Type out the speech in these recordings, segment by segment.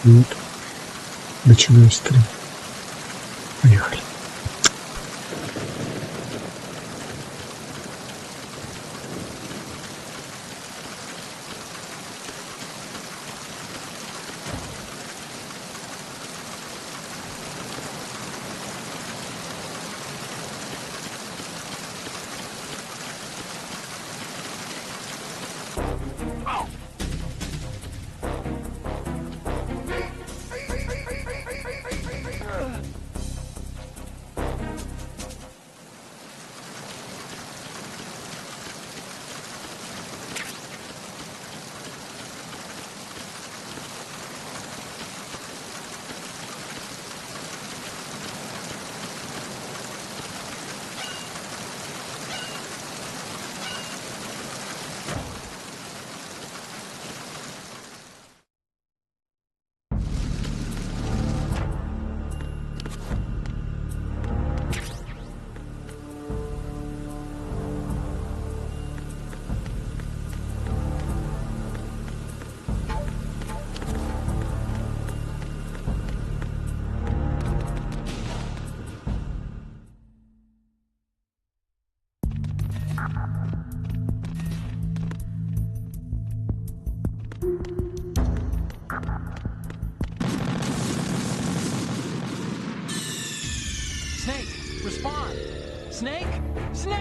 минут. Начинаю стрим. Поехали. Snake, respond! Snake? Snake!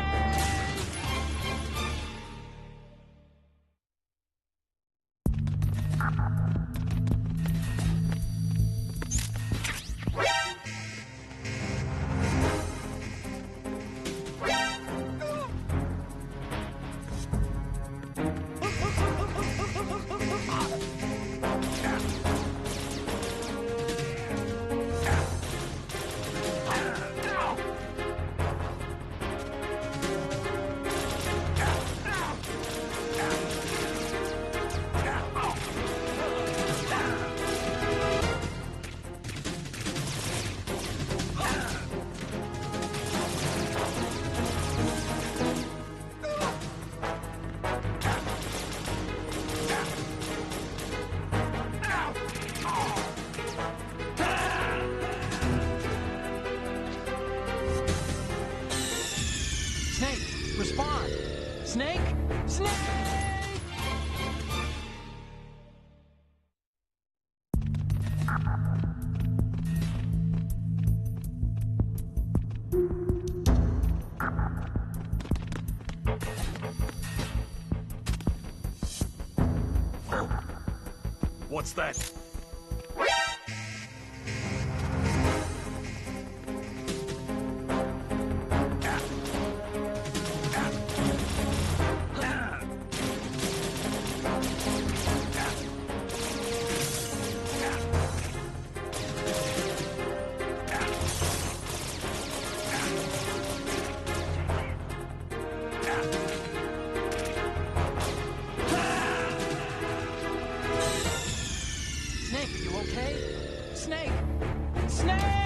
Snake, respond! Snake? Snake! What's that? Snake, are you okay? Snake! Snake!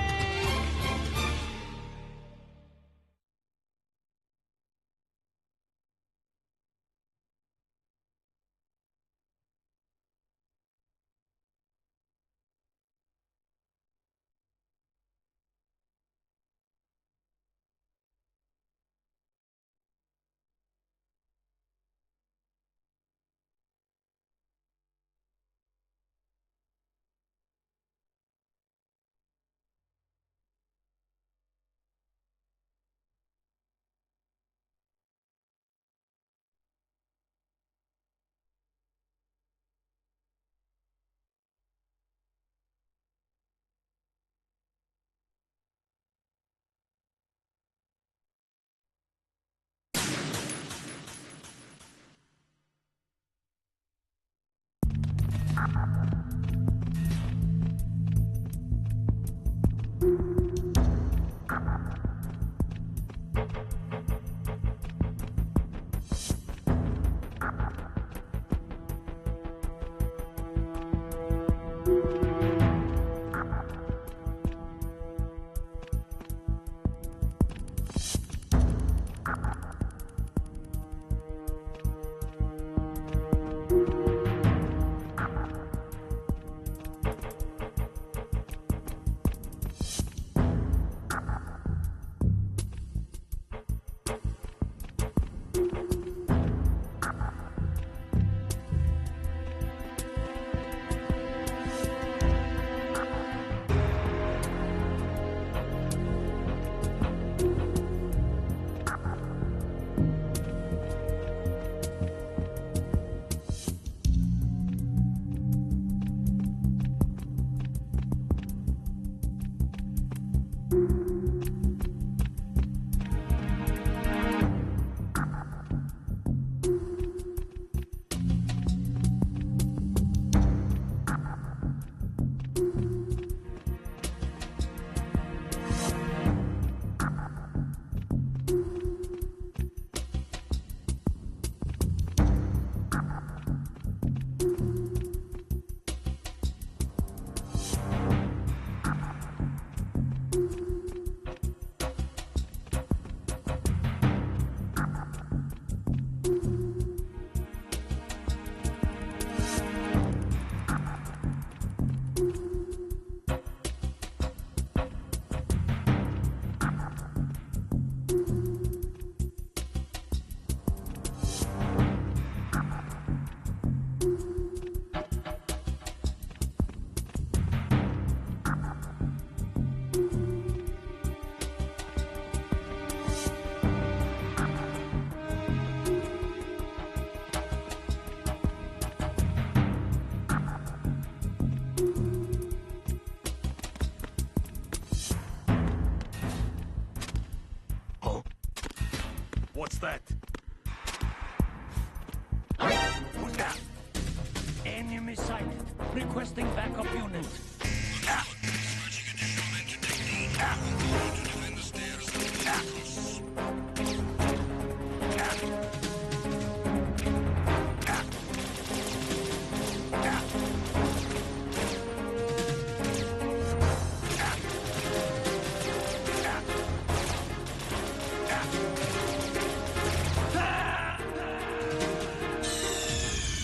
Requesting backup unit.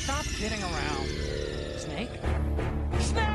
Stop kidding around. Snake? Snake!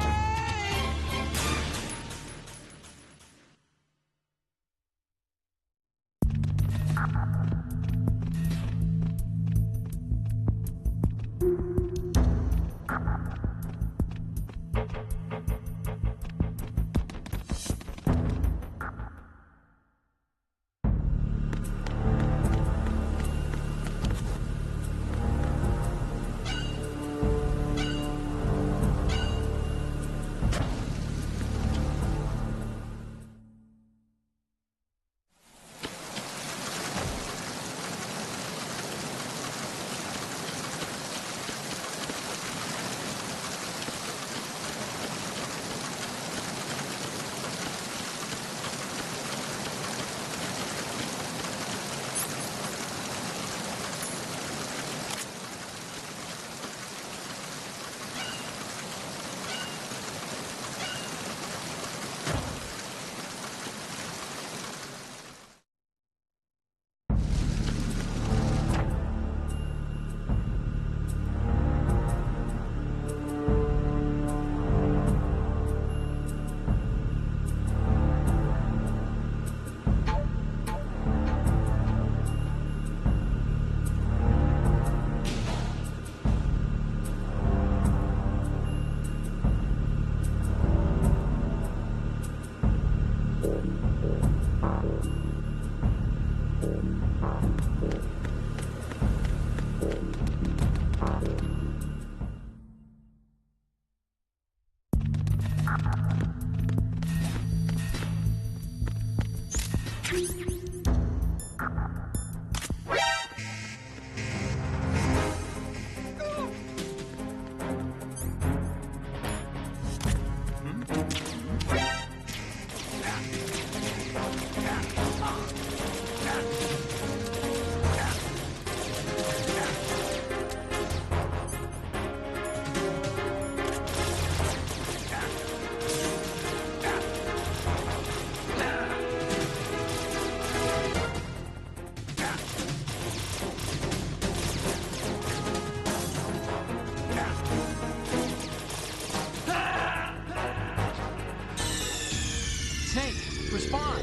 Snake, respond!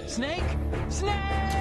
Snake! Snake!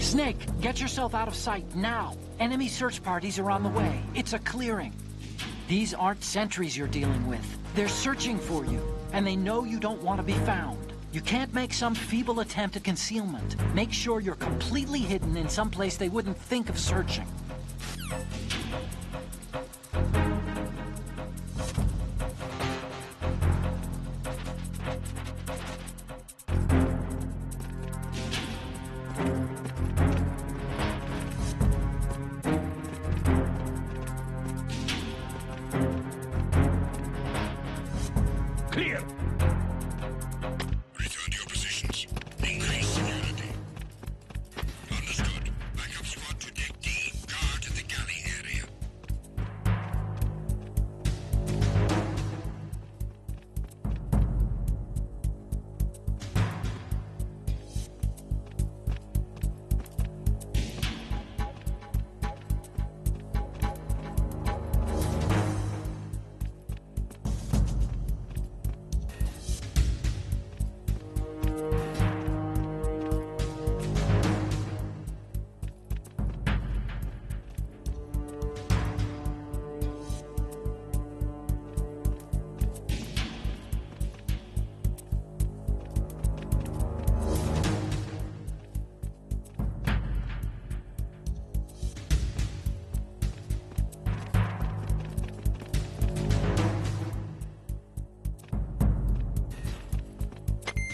Snake, get yourself out of sight now. Enemy search parties are on the way. It's a clearing. These aren't sentries you're dealing with. They're searching for you, and they know you don't want to be found. You can't make some feeble attempt at concealment. Make sure you're completely hidden in some place they wouldn't think of searching. Clear! Return to your positions. Increase security. Understood. Backup squad to deck D. Guard at the galley area.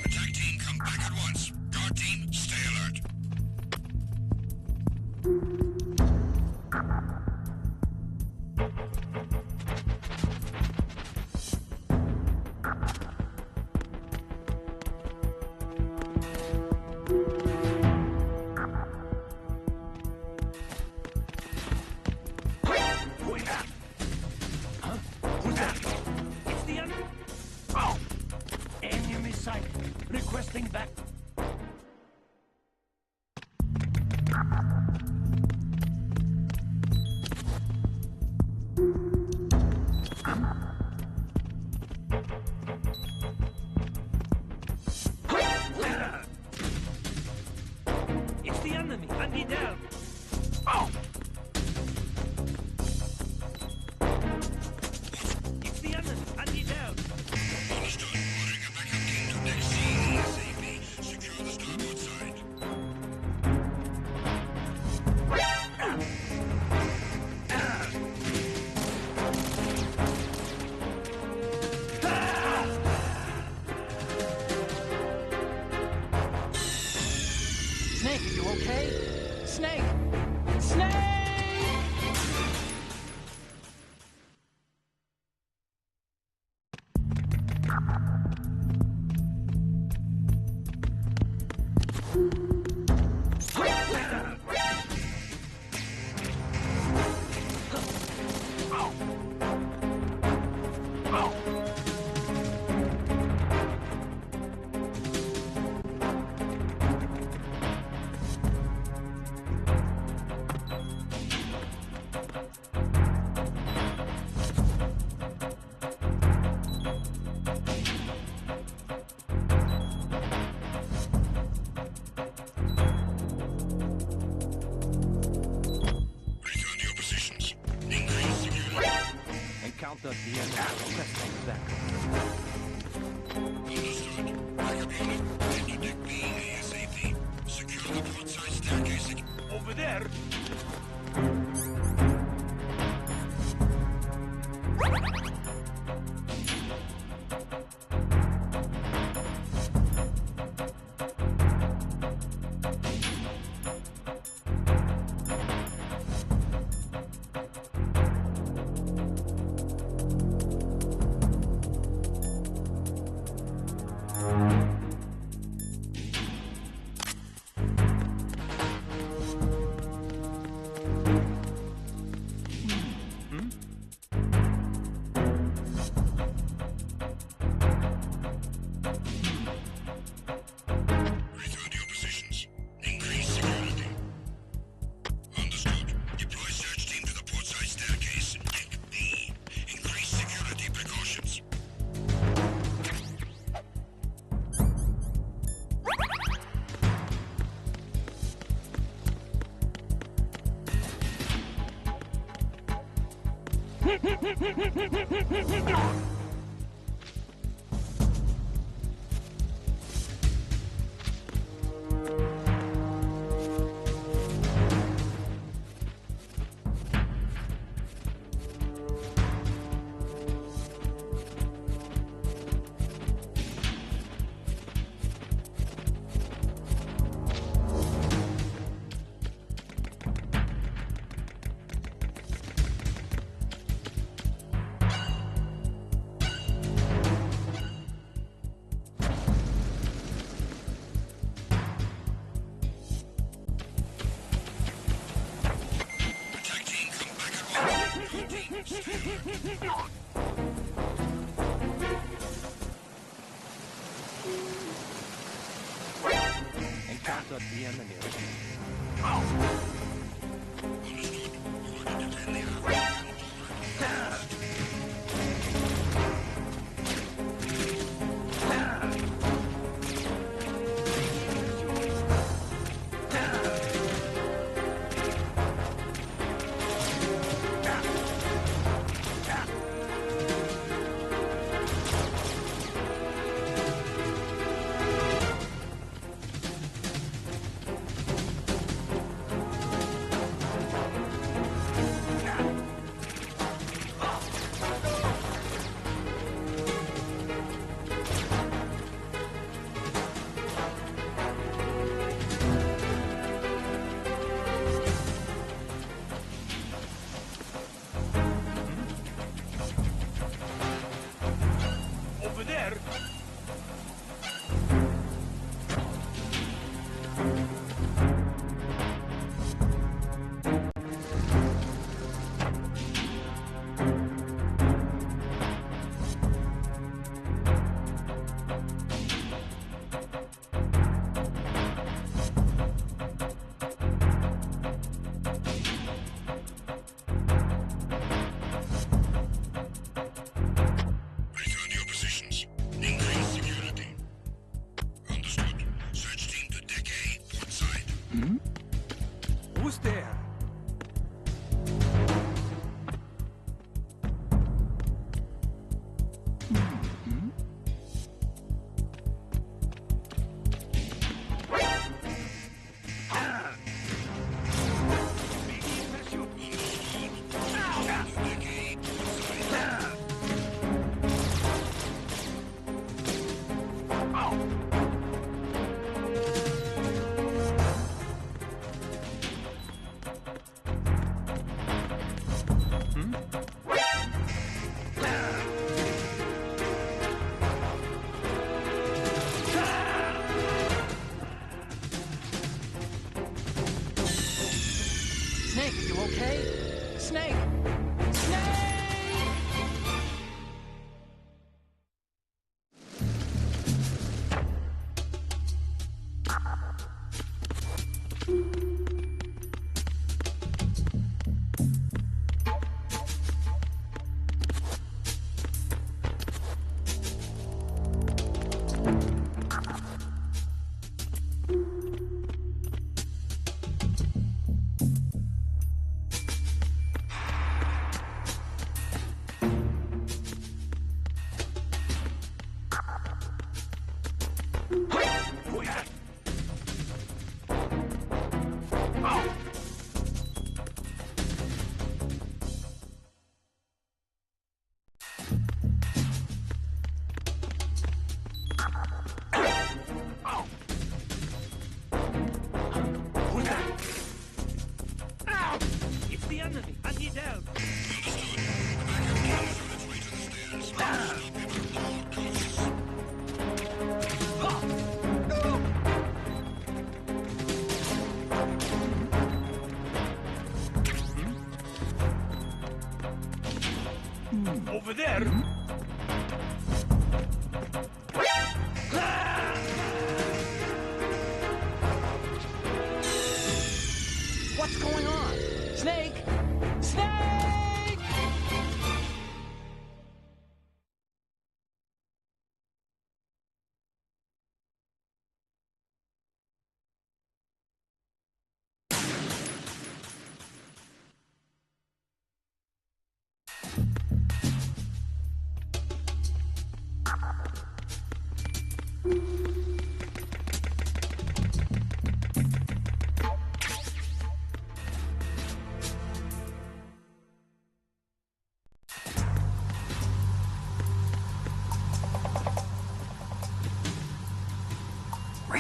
Attack team, come back at once. Guard team, stay alert. Who is that? Huh? Who's that? It's the enemy. Oh! Enemy sight. Requesting back. It's the enemy. I need help. Oh! It's the enemy. I need help. Understood. Ordering a backup team to deck C ASAP. Secure the starboard side. Snake, are you okay? Snake! Snake! Return to your positions. Increase security. Encounter the enemy. Requesting back. Understood. Backup unit. Head to deck B ASAP. Secure the port side staircase. Over there. Encountered the enemy. Over there. Return to your positions. Increase security. Understood. Search team to deck A, port side. Who's there? Snake, you okay? Snake! Snake! It's the enemy. I need help. Over there. What's going on? Snake! Snake!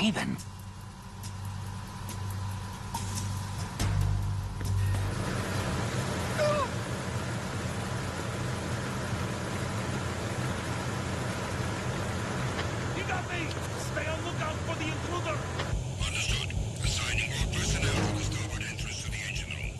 Raven? You got me! Stay on lookout for the intruder! Understood. Assigning more personnel to the starboard entrance to the engine room.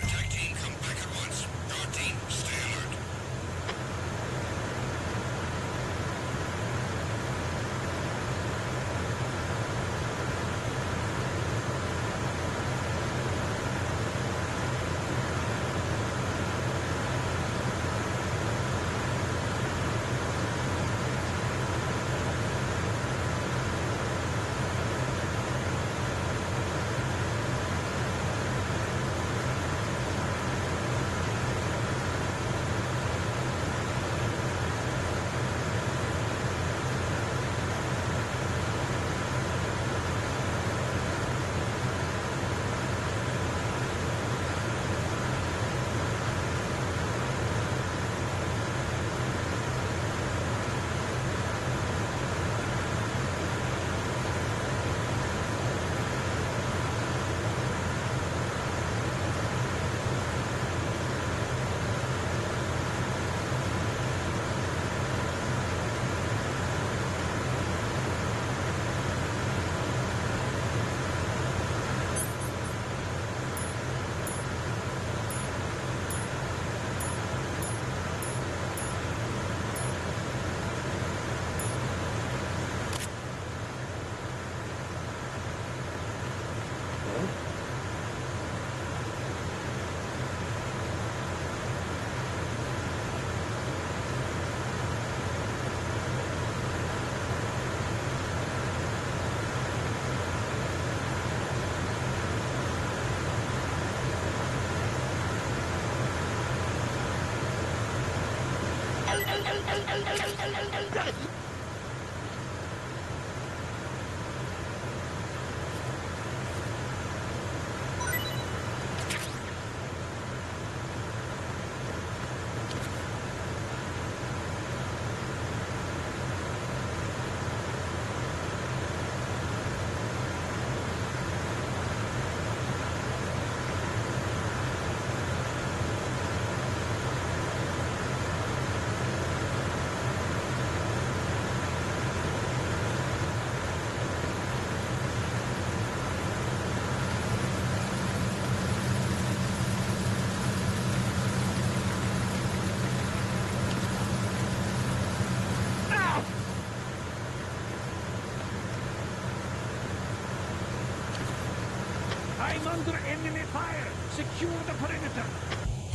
Attack team, come back at once. Guard team, stay alert. I'm under enemy fire! Secure the perimeter!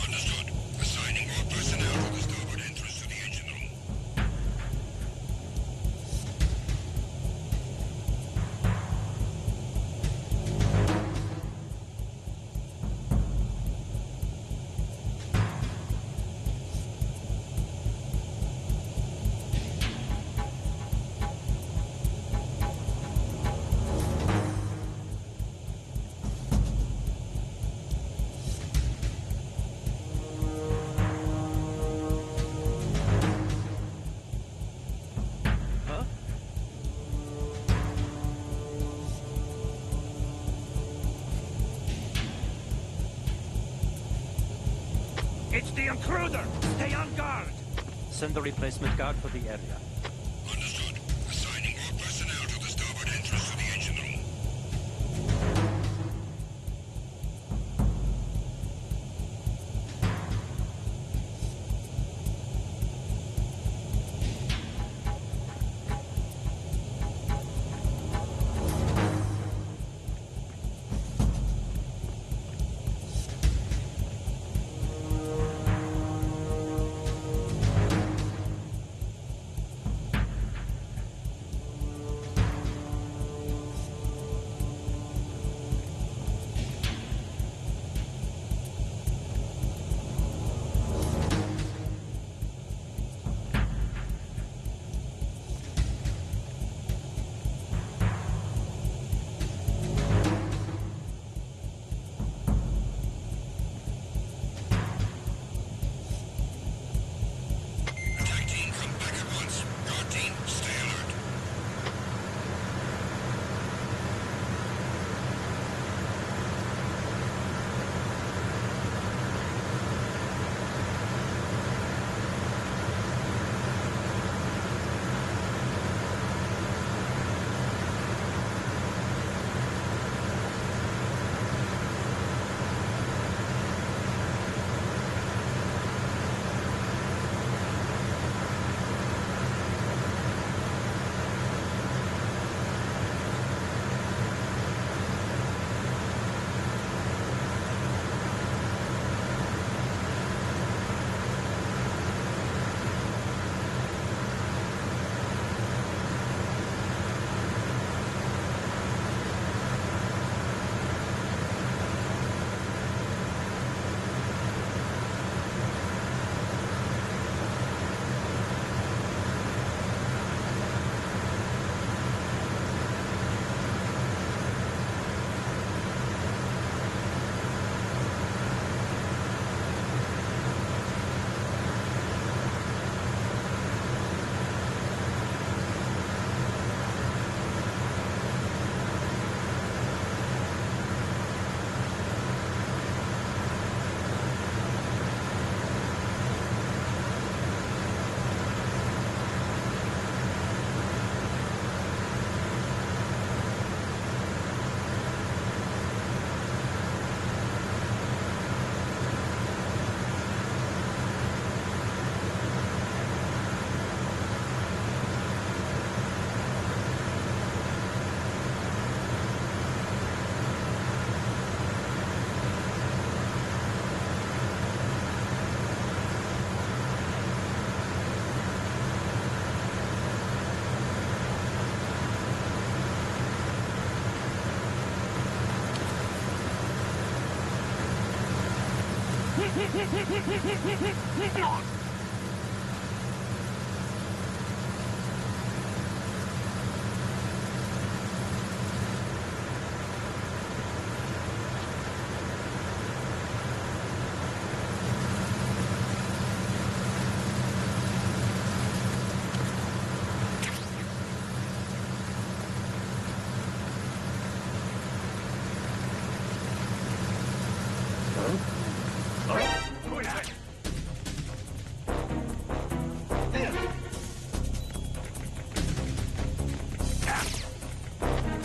Understood. Assigning more personnel to the starboard entrance to the engine room. It's the intruder! Stay on guard! Send the replacement guard for the area. Understood. Assigning more personnel to the starboard entrance to the engine room.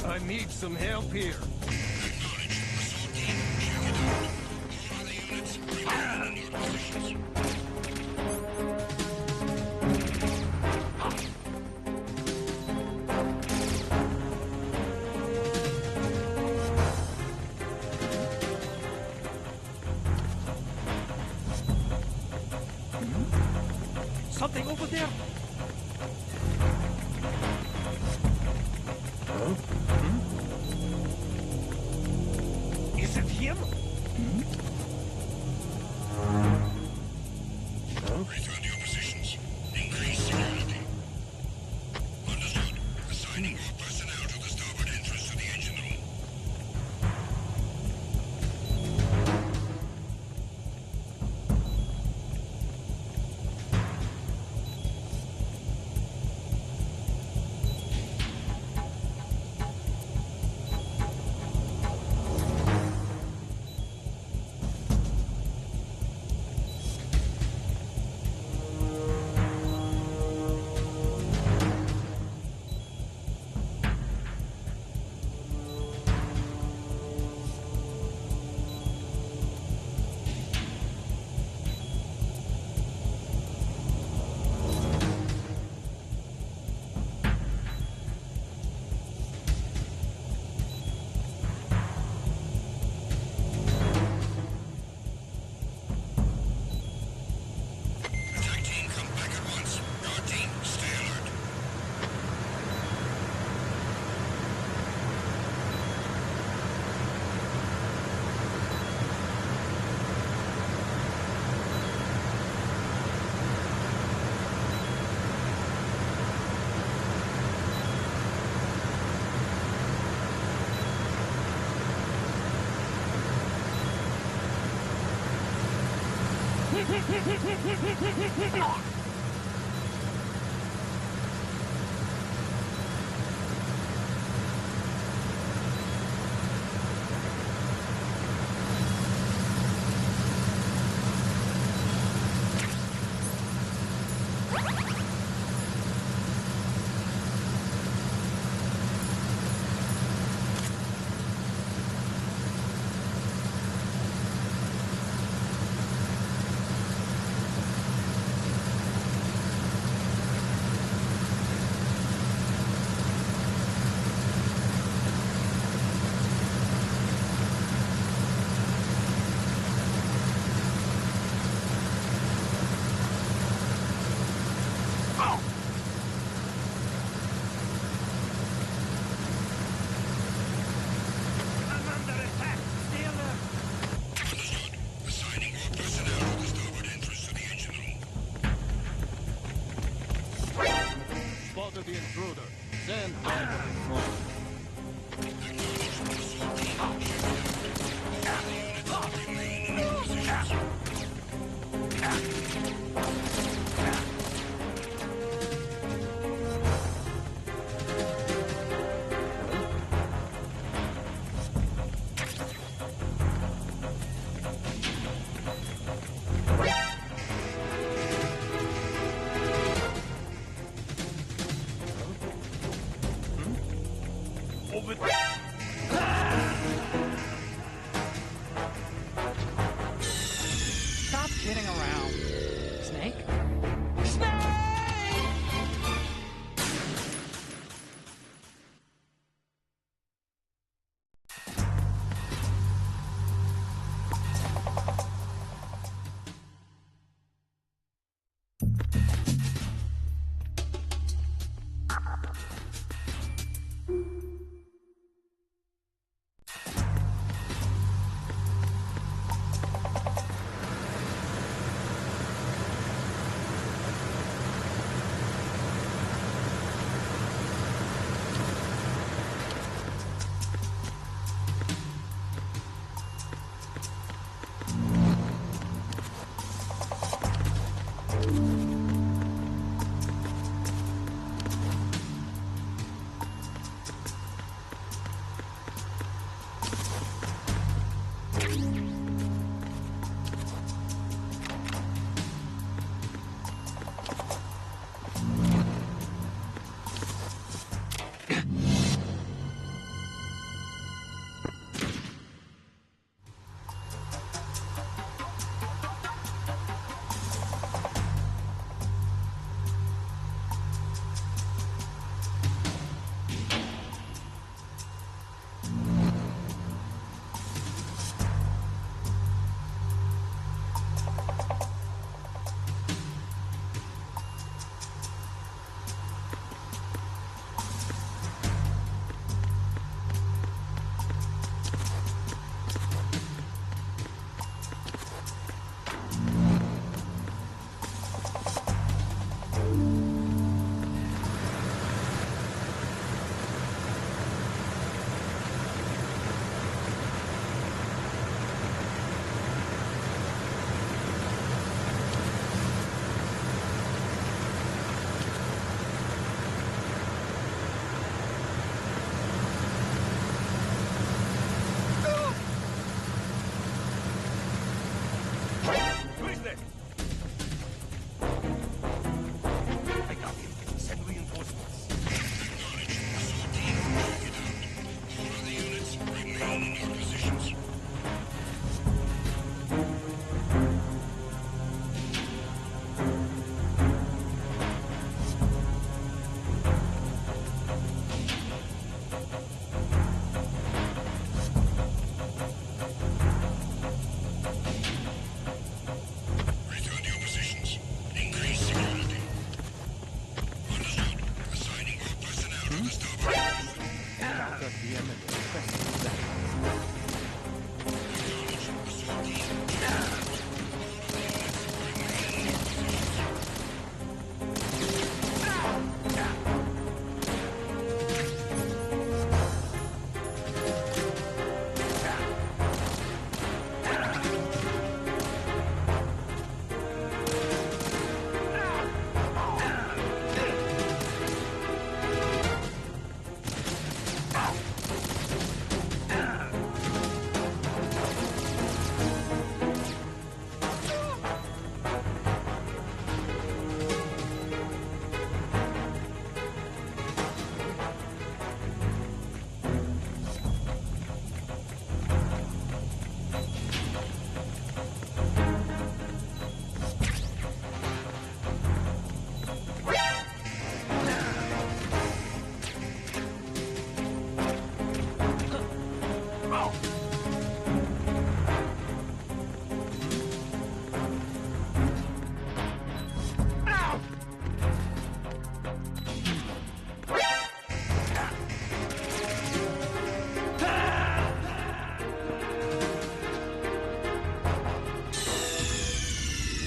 I need some help here. Acknowledged. Assault team, carry it out. All other units, remain in your positions. Something over there. Is it him? Return to your positions. Increase security. Understood. Assigning more personnel to the starboard entrance to the engine room. Attack team, come back at once. Guard team, stay alert. I'm under attack. Stay alert. Understood. Assigning more personnel to the starboard entrance to the engine room. Spotted the intruder. Send Acknowledged. Assault team, carry it out. All other units, remain in your positions. Over there. Stop kidding around. Snake? Snake!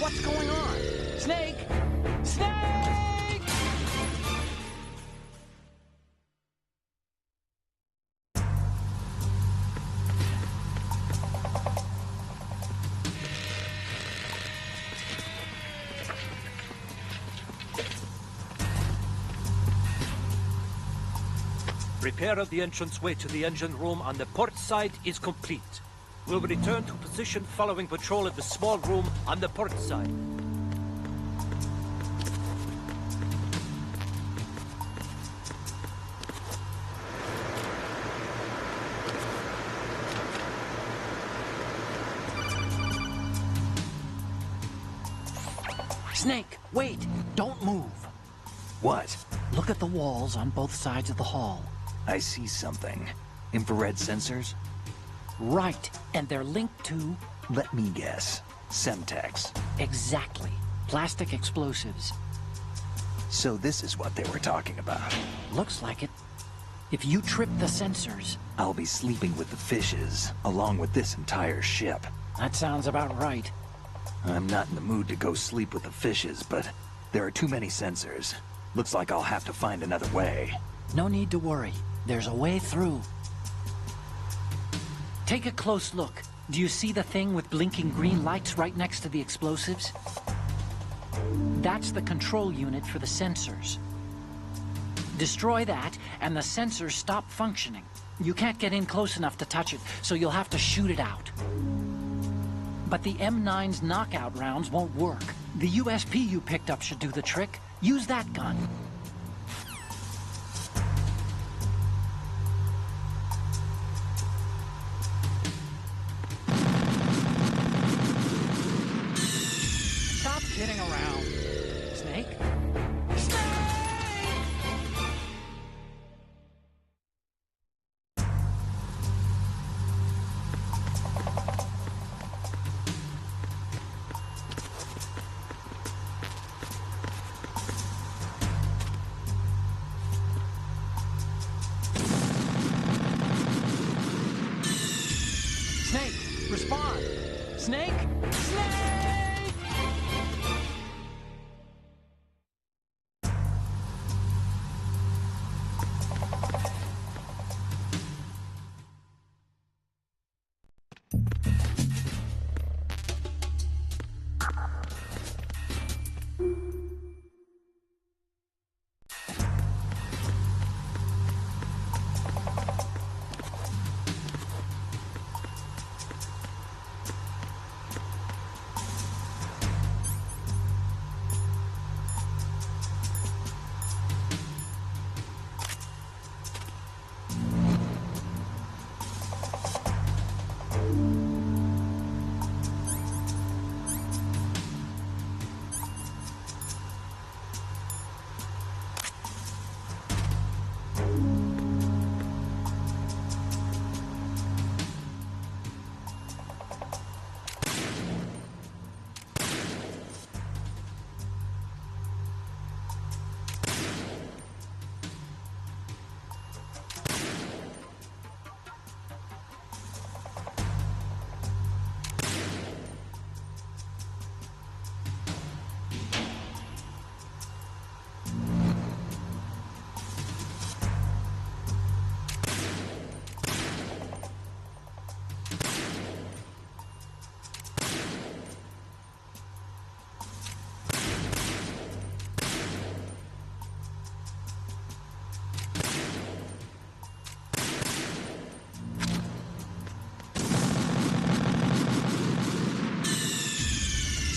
What's going on? Snake! Snake! Repair of the entranceway to the engine room on the port side is complete. We'll return to position following patrol of the small room on the port side. Snake, wait! Don't move! What? Look at the walls on both sides of the hall. I see something. Infrared sensors? Right, and they're linked to... Let me guess. Semtex. Exactly. Plastic explosives. So this is what they were talking about. Looks like it. If you trip the sensors... I'll be sleeping with the fishes, along with this entire ship. That sounds about right. I'm not in the mood to go sleep with the fishes, but there are too many sensors. Looks like I'll have to find another way. No need to worry. There's a way through. Take a close look. Do you see the thing with blinking green lights right next to the explosives? That's the control unit for the sensors. Destroy that, and the sensors stop functioning. You can't get in close enough to touch it, so you'll have to shoot it out. But the M9's knockout rounds won't work. The USP you picked up should do the trick. Use that gun. Stop kidding around. Snake? Snake! Snake, respond! Snake? Snake!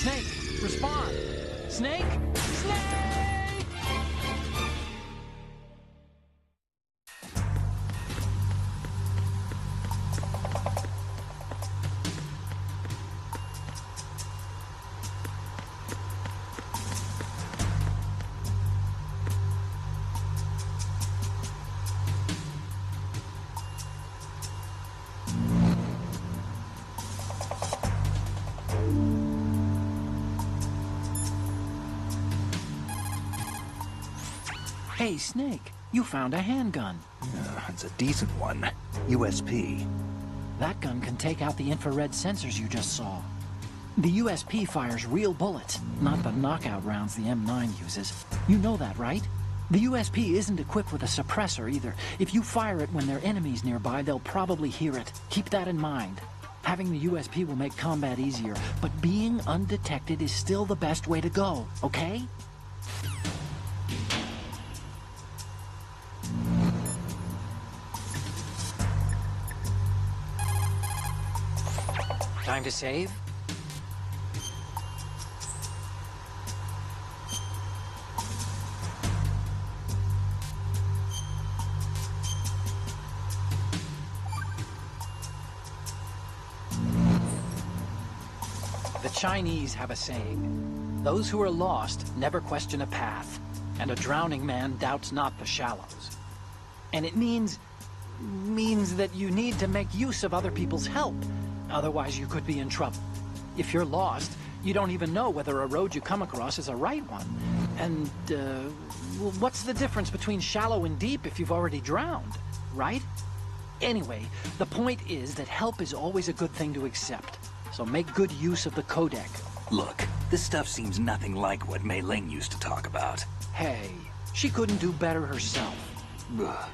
Snake, respond! Snake? Snake! Hey, Snake, you found a handgun. It's a decent one. USP. That gun can take out the infrared sensors you just saw. The USP fires real bullets, not the knockout rounds the M9 uses. You know that, right? The USP isn't equipped with a suppressor either. If you fire it when there are enemies nearby, they'll probably hear it. Keep that in mind. Having the USP will make combat easier, but being undetected is still the best way to go, okay? Time to save? The Chinese have a saying, those who are lost never question a path, and a drowning man doubts not the shallows. And it means that you need to make use of other people's help, otherwise you could be in trouble. If you're lost, you don't even know whether a road you come across is a right one. And, well, what's the difference between shallow and deep if you've already drowned, right? Anyway, the point is that help is always a good thing to accept. So make good use of the codec. Look, this stuff seems nothing like what Mei Ling used to talk about. Hey, she couldn't do better herself. Ugh.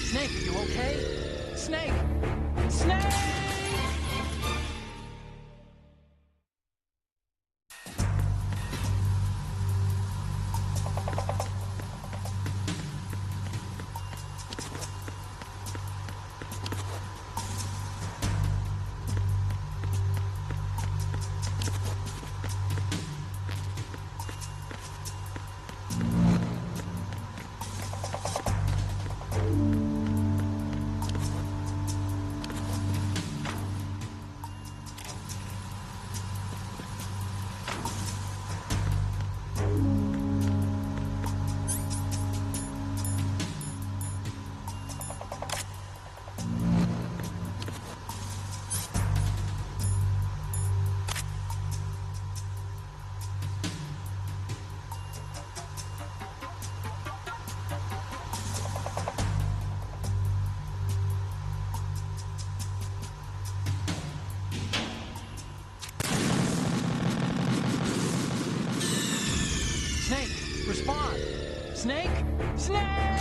Snake, are you okay? Snake! Snake! Snake, respond! Snake? Snake!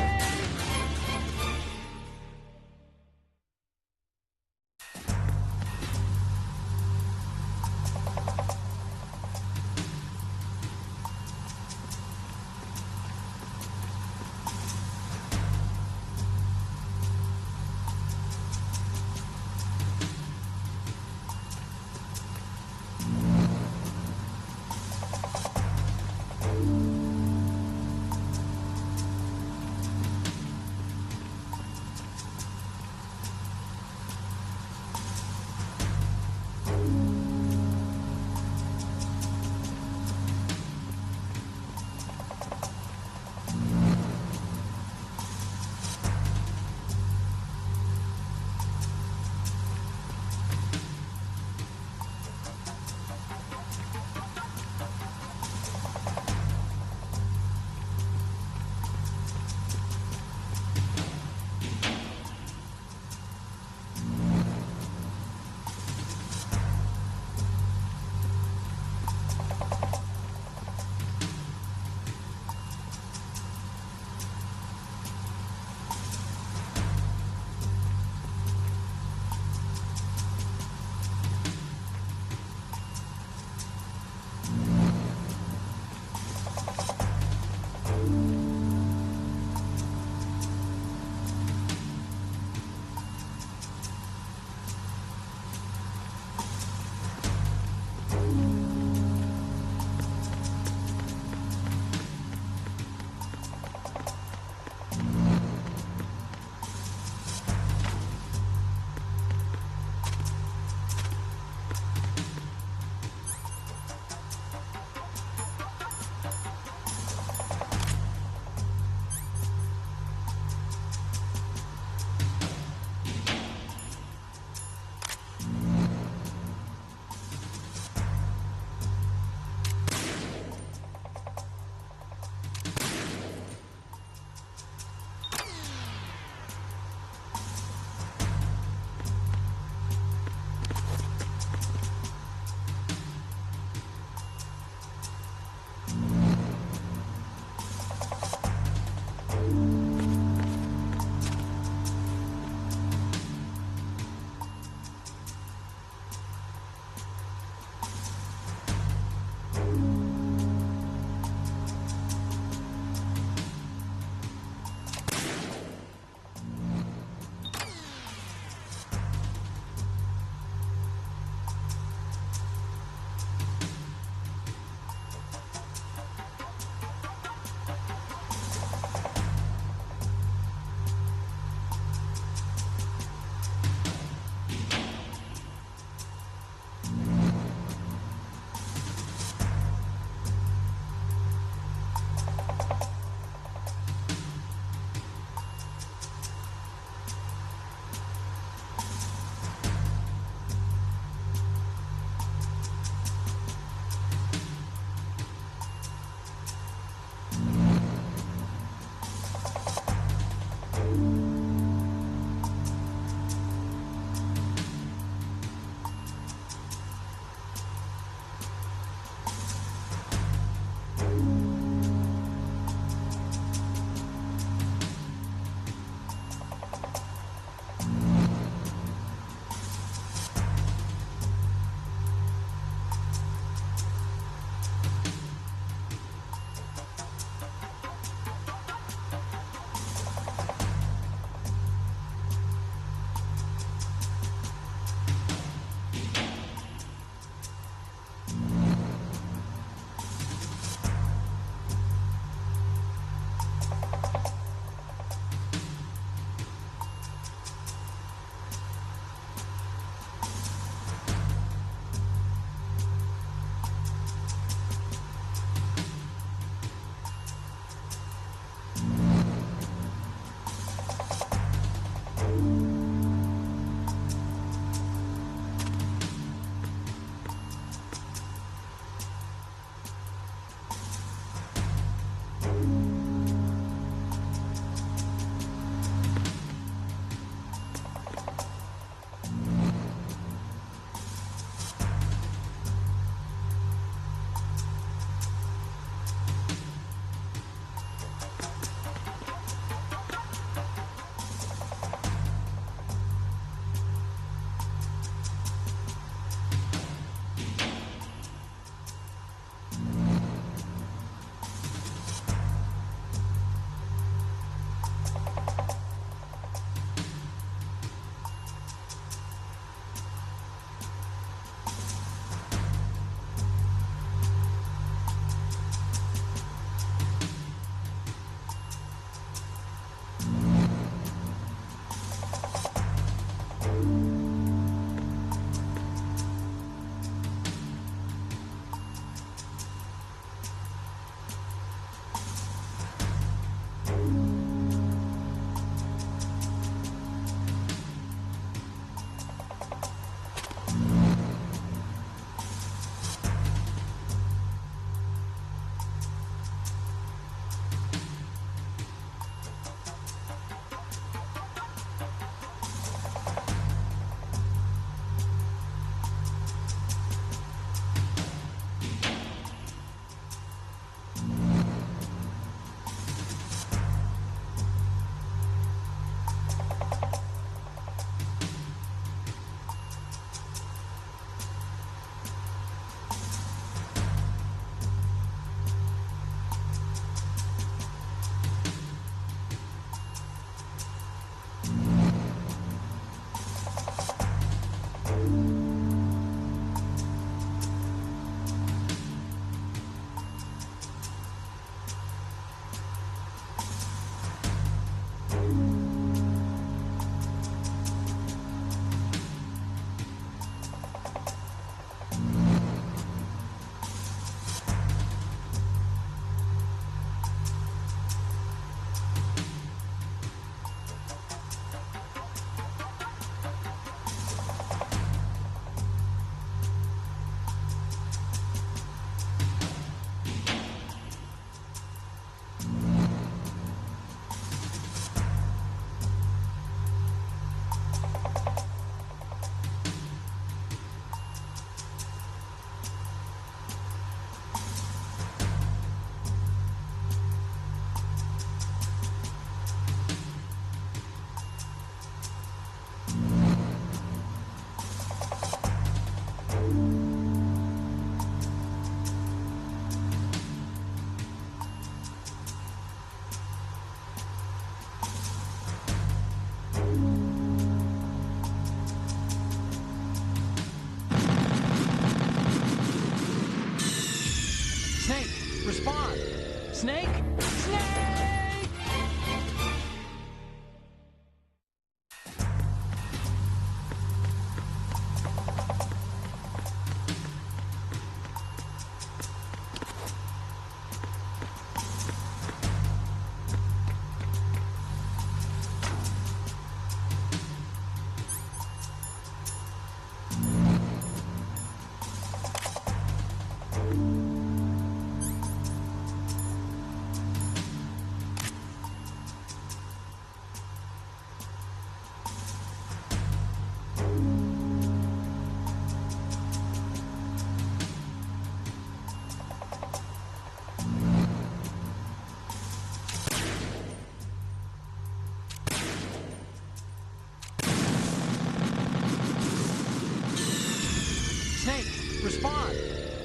respond.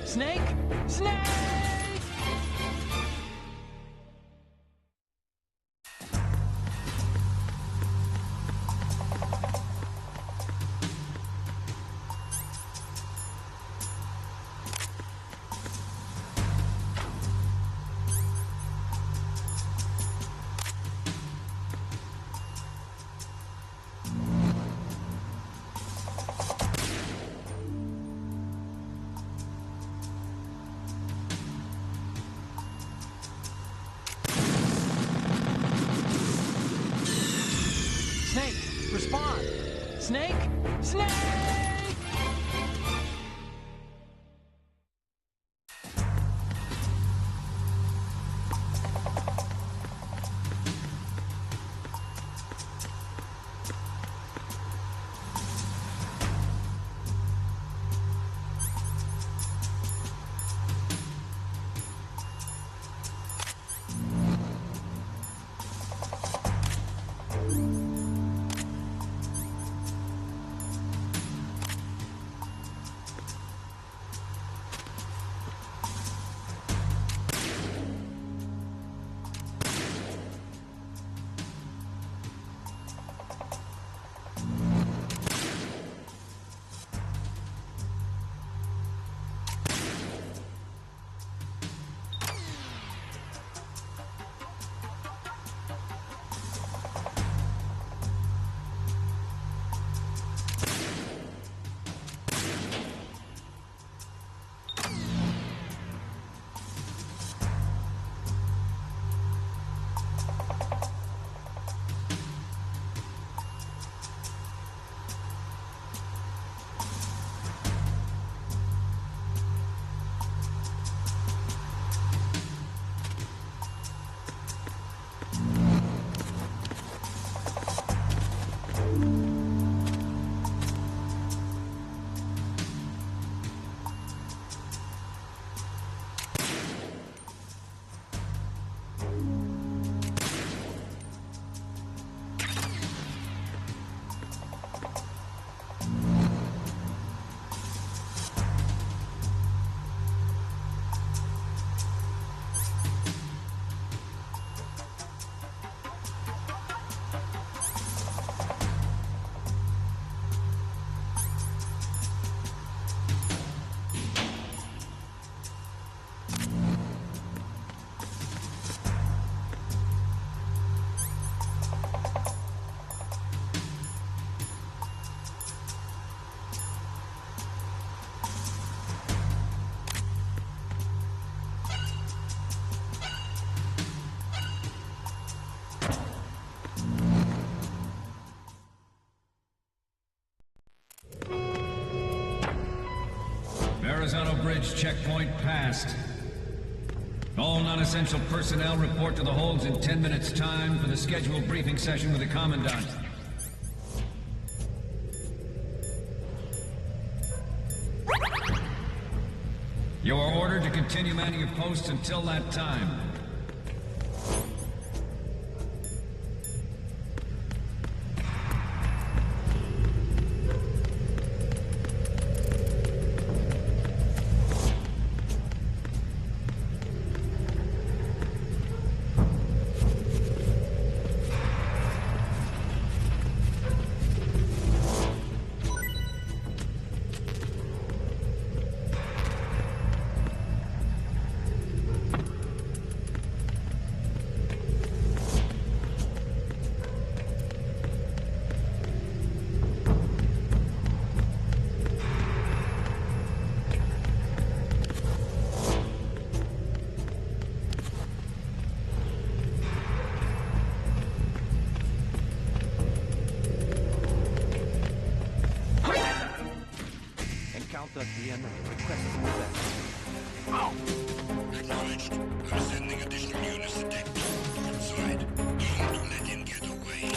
Snake? Snake! Snake, respond. Snake? Snake! Horizontal bridge checkpoint passed. All non-essential personnel report to the holds in 10 minutes' time for the scheduled briefing session with the Commandant. You are ordered to continue manning your posts until that time. At the end of the request for that. Acknowledged. I'm sending additional units to deck 2 outside. Don't let him get away.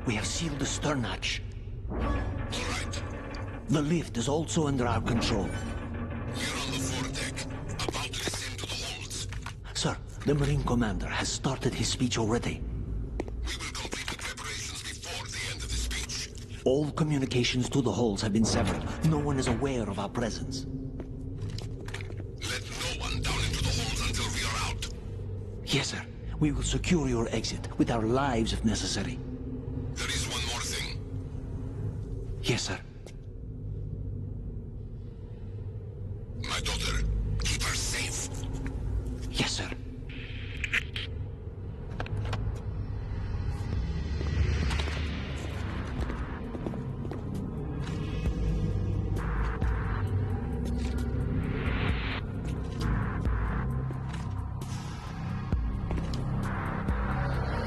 We have sealed the stern hatch. All right. The lift is also under our control. We're on the foredeck, about to descend to the holds. Sir, the Marine Commander has started his speech already. We will complete the preparations before the end of the speech. All communications to the holds have been severed. No one is aware of our presence. Let no one down into the holds until we are out. Yes, sir. We will secure your exit with our lives if necessary. There is one more thing. Yes, sir. My daughter, keep her safe. Yes, sir.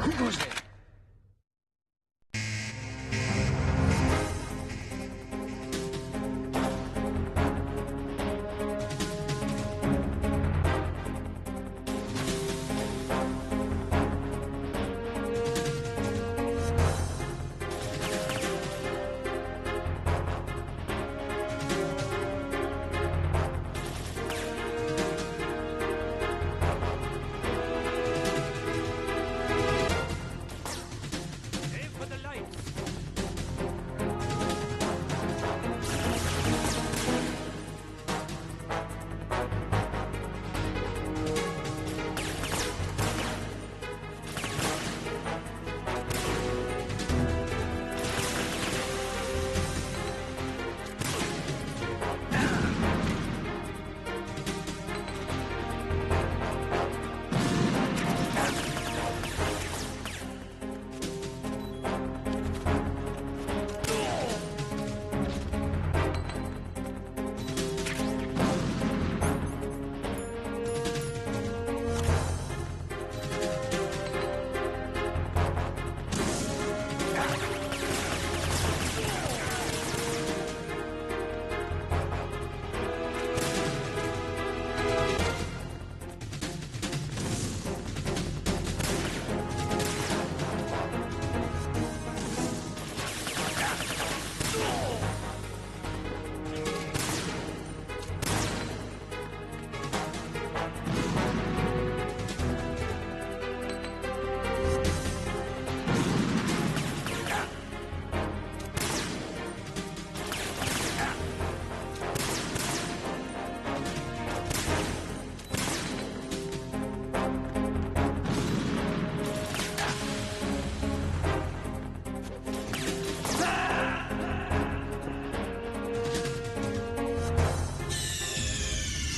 Who goes there? Aim for the lights.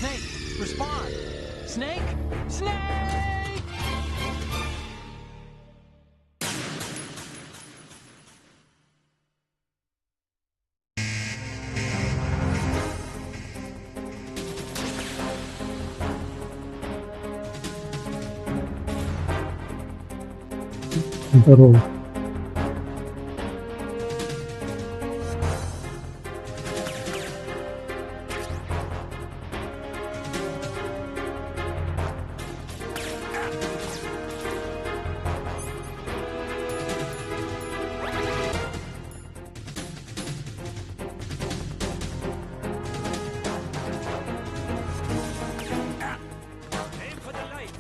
Snake, respond! Snake! Snake! Здорово. Aim for the lights.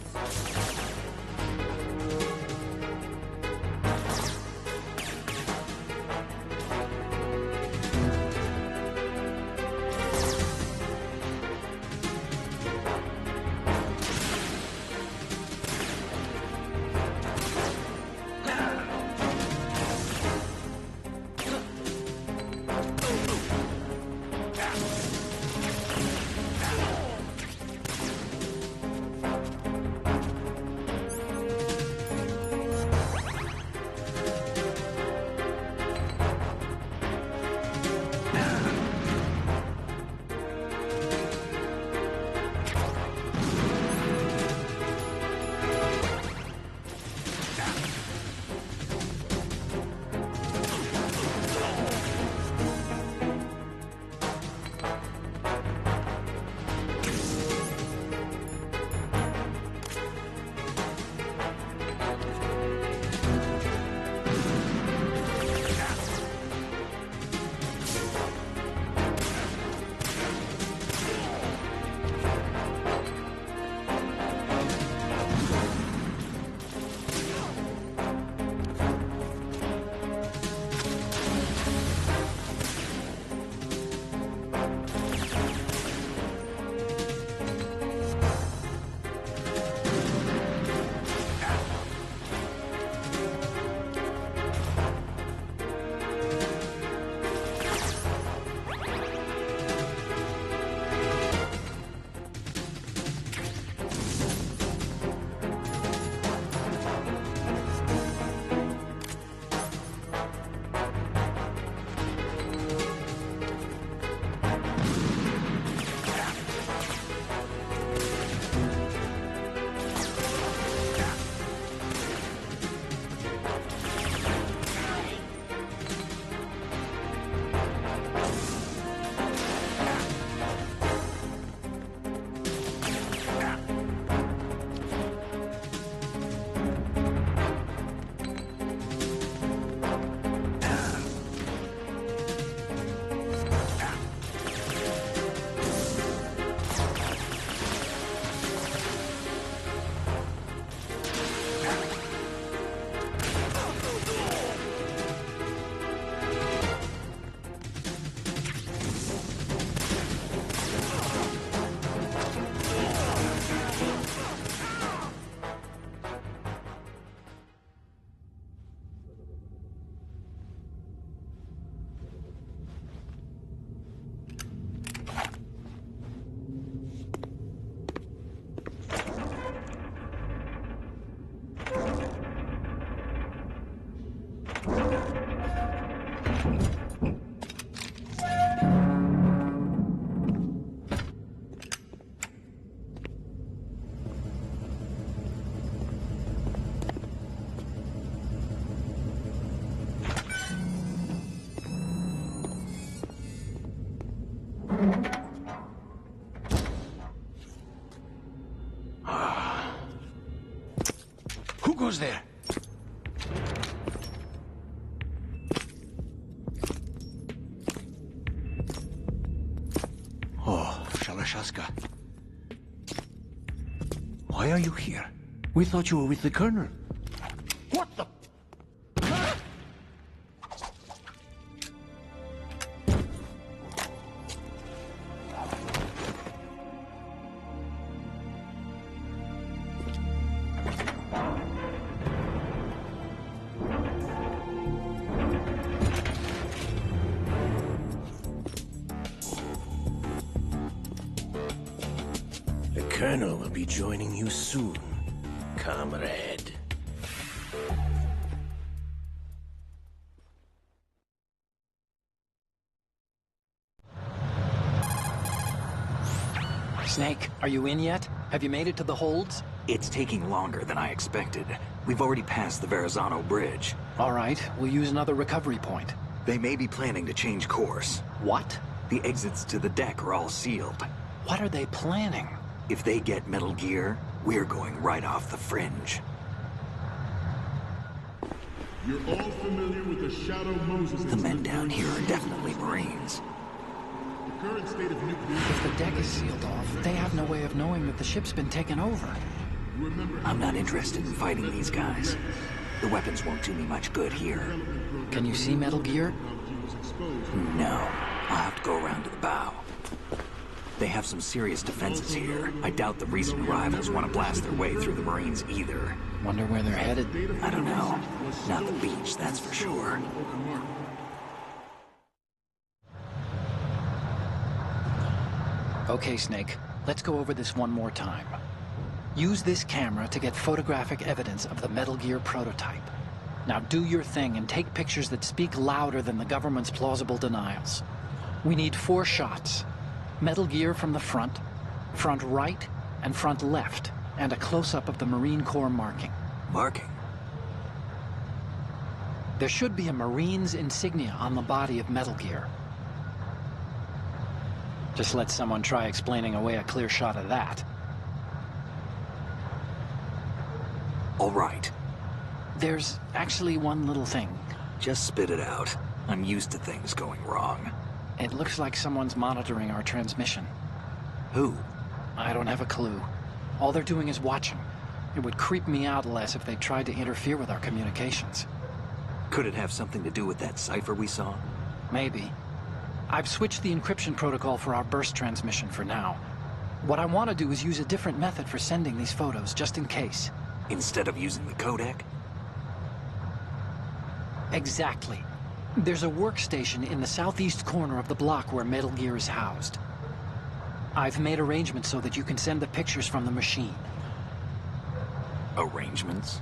Shaska. Why are you here? We thought you were with the Colonel. What the? The Colonel will be joining you soon, comrade. Snake, are you in yet? Have you made it to the holds? It's taking longer than I expected. We've already passed the Verrazano Bridge. All right, we'll use another recovery point. They may be planning to change course. What? The exits to the deck are all sealed. What are they planning? If they get Metal Gear, we're going right off the fringe. You're all familiar with the Shadow Moses. The men down here are definitely Marines. The current state of nuclear... If the deck is sealed off, they have no way of knowing that the ship's been taken over. I'm not interested in fighting these guys. The weapons won't do me much good here. Can you see Metal Gear? No. I'll have to go around to the bow. They have some serious defenses here. I doubt the recent arrivals want to blast their way through the Marines either. Wonder where they're headed? I don't know. Not the beach, that's for sure. Okay, Snake. Let's go over this one more time. Use this camera to get photographic evidence of the Metal Gear prototype. Now do your thing and take pictures that speak louder than the government's plausible denials. We need 4 shots. Metal Gear from the front right, and front left, and a close-up of the Marine Corps marking. Marking? There should be a Marine's insignia on the body of Metal Gear. Just let someone try explaining away a clear shot of that. All right. There's actually one little thing. Just spit it out. I'm used to things going wrong. It looks like someone's monitoring our transmission. Who? I don't have a clue. All they're doing is watching. It would creep me out less if they tried to interfere with our communications. Could it have something to do with that cipher we saw? Maybe. I've switched the encryption protocol for our burst transmission for now. What I want to do is use a different method for sending these photos, just in case. Instead of using the codec? Exactly. There's a workstation in the southeast corner of the block where Metal Gear is housed. I've made arrangements so that you can send the pictures from the machine. Arrangements?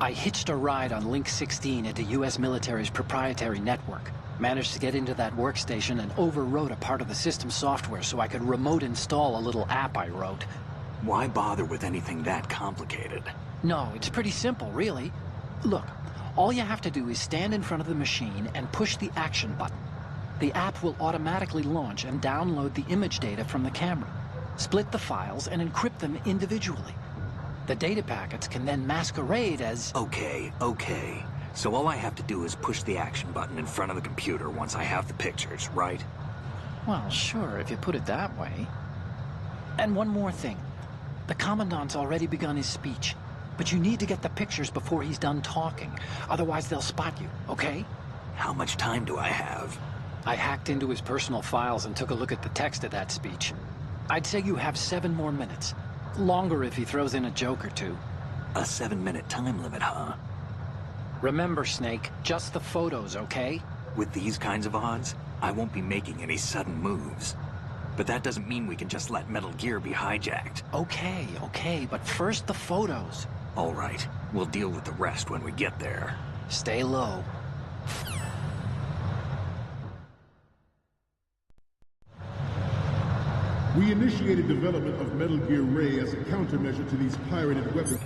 I hitched a ride on Link 16 into U.S. military's proprietary network. Managed to get into that workstation and overwrote a part of the system software so I could remote install a little app I wrote. Why bother with anything that complicated? No, it's pretty simple, really. Look, all you have to do is stand in front of the machine and push the action button. The app will automatically launch and download the image data from the camera, split the files, and encrypt them individually. The data packets can then masquerade as... Okay. So all I have to do is push the action button in front of the computer once I have the pictures, right? Well, sure, if you put it that way. And one more thing. The Commandant's already begun his speech, but you need to get the pictures before he's done talking. Otherwise, they'll spot you, okay? How much time do I have? I hacked into his personal files and took a look at the text of that speech. I'd say you have 7 more minutes. Longer if he throws in a joke or two. A 7-minute time limit, huh? Remember, Snake, just the photos, okay? With these kinds of odds, I won't be making any sudden moves. But that doesn't mean we can just let Metal Gear be hijacked. Okay, but first the photos. All right, we'll deal with the rest when we get there. Stay low. We initiated development of Metal Gear Ray as a countermeasure to these pirated weapons.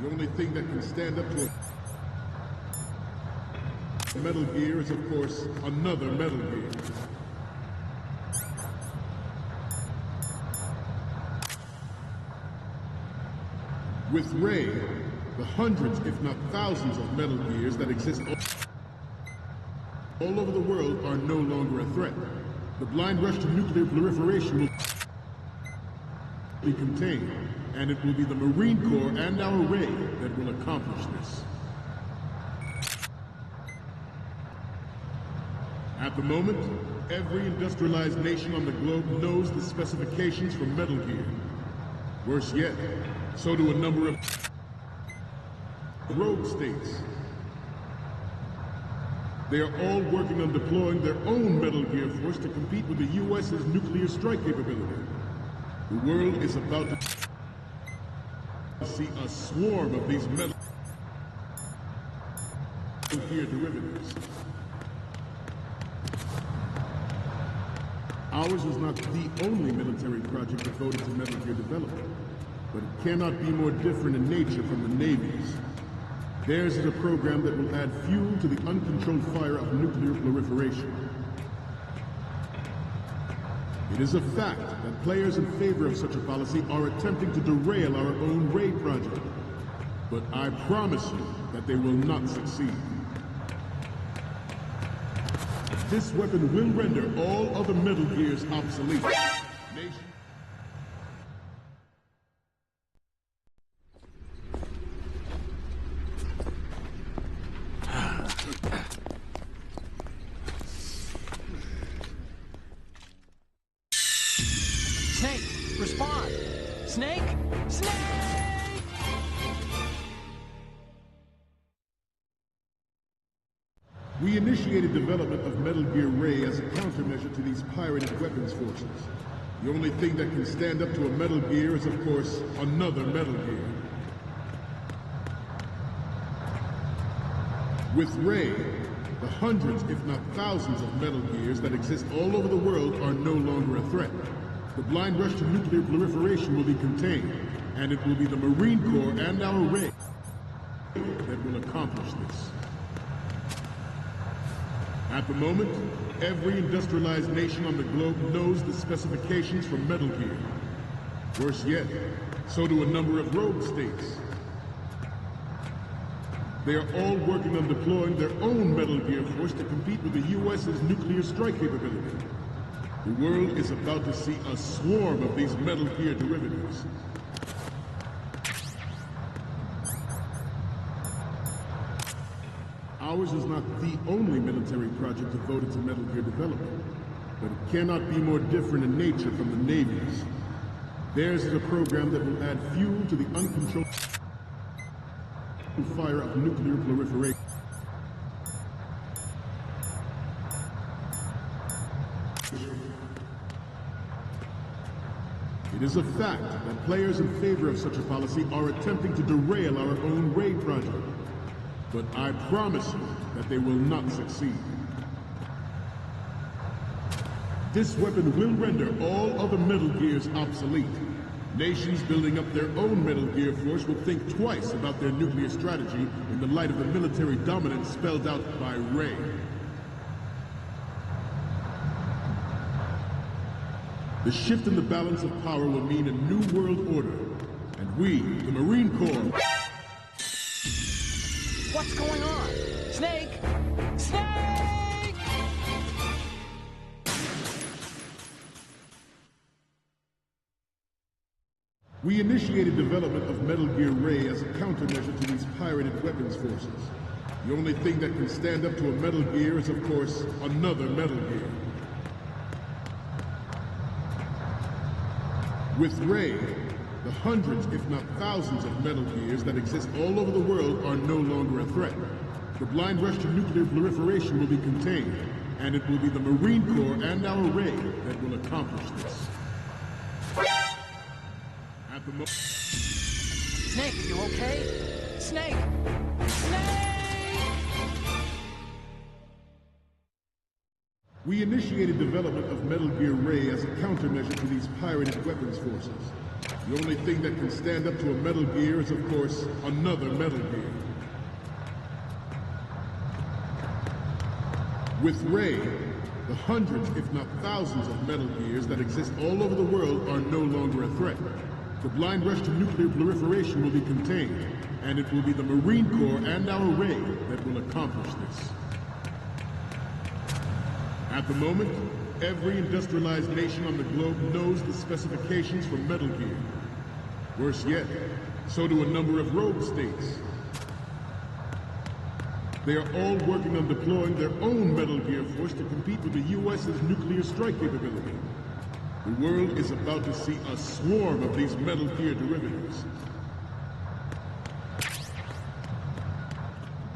The only thing that can stand up to a Metal Gear is, of course, another Metal Gear. With Ray, the hundreds, if not thousands, of Metal Gears that exist all over the world are no longer a threat. The blind rush to nuclear proliferation will be contained, and it will be the Marine Corps and our Ray that will accomplish this. At the moment, every industrialized nation on the globe knows the specifications for Metal Gear. Worse yet, so do a number of rogue states. They are all working on deploying their own Metal Gear force to compete with the U.S.'s nuclear strike capability. The world is about to see a swarm of these Metal Gear derivatives. Ours is not the only military project devoted to Metal Gear development, but it cannot be more different in nature from the Navy's. Theirs is a program that will add fuel to the uncontrolled fire of nuclear proliferation. It is a fact that players in favor of such a policy are attempting to derail our own Ray project. But I promise you that they will not succeed. This weapon will render all other Metal Gears obsolete. Snake, respond! Snake! Snake! We initiated development of Metal Gear Ray as a countermeasure to these pirated weapons forces. The only thing that can stand up to a Metal Gear is, of course, another Metal Gear. With Ray, the hundreds, if not thousands, of Metal Gears that exist all over the world are no longer a threat. The blind rush to nuclear proliferation will be contained, and it will be the Marine Corps and our Ray that will accomplish this. At the moment, every industrialized nation on the globe knows the specifications for Metal Gear. Worse yet, so do a number of rogue states. They are all working on deploying their own Metal Gear force to compete with the U.S.'s nuclear strike capability. The world is about to see a swarm of these Metal Gear derivatives. Ours is not the only military project devoted to Metal Gear development, but it cannot be more different in nature from the Navy's. Theirs is a program that will add fuel to the uncontrolled fire of nuclear proliferation. It is a fact that players in favor of such a policy are attempting to derail our own Ray project. But I promise you that they will not succeed. This weapon will render all other Metal Gears obsolete. Nations building up their own Metal Gear force will think twice about their nuclear strategy in the light of the military dominance spelled out by Ray. The shift in the balance of power will mean a new world order. And we, the Marine Corps... What's going on? Snake! Snake! We initiated development of Metal Gear Ray as a countermeasure to these pirated weapons forces. The only thing that can stand up to a Metal Gear is, of course, another Metal Gear. With Ray, the hundreds, if not thousands, of Metal Gears that exist all over the world are no longer a threat. The blind rush to nuclear proliferation will be contained, and it will be the Marine Corps and our Ray that will accomplish this. At the moment... Snake, are you okay? Snake! Snake! We initiated development of Metal Gear Ray as a countermeasure to these pirated weapons forces. The only thing that can stand up to a Metal Gear is, of course, another Metal Gear. With Ray, the hundreds, if not thousands, of Metal Gears that exist all over the world are no longer a threat. The blind rush to nuclear proliferation will be contained, And it will be the Marine Corps and our raid that will accomplish this. At the moment, every industrialized nation on the globe knows the specifications for Metal Gear. Worse yet, so do a number of rogue states. They are all working on deploying their own Metal Gear force to compete with the U.S.'s nuclear strike capability. The world is about to see a swarm of these Metal Gear derivatives.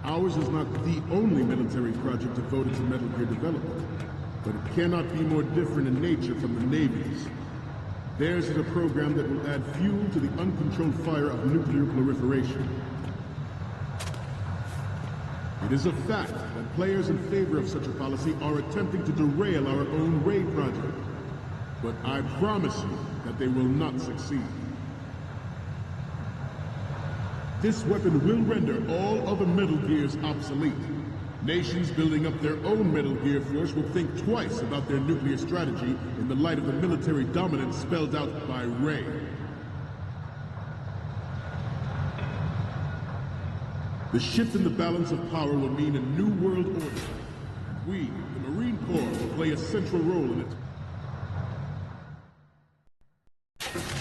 Ours is not the only military project devoted to Metal Gear development, but it cannot be more different in nature from the Navy's. Theirs is a program that will add fuel to the uncontrolled fire of nuclear proliferation. It is a fact that players in favor of such a policy are attempting to derail our own raid project. But I promise you that they will not succeed. This weapon will render all other Metal Gears obsolete. Nations building up their own Metal Gear force will think twice about their nuclear strategy in the light of the military dominance spelled out by Ray. The shift in the balance of power will mean a new world order. We, the Marine Corps, will play a central role in it.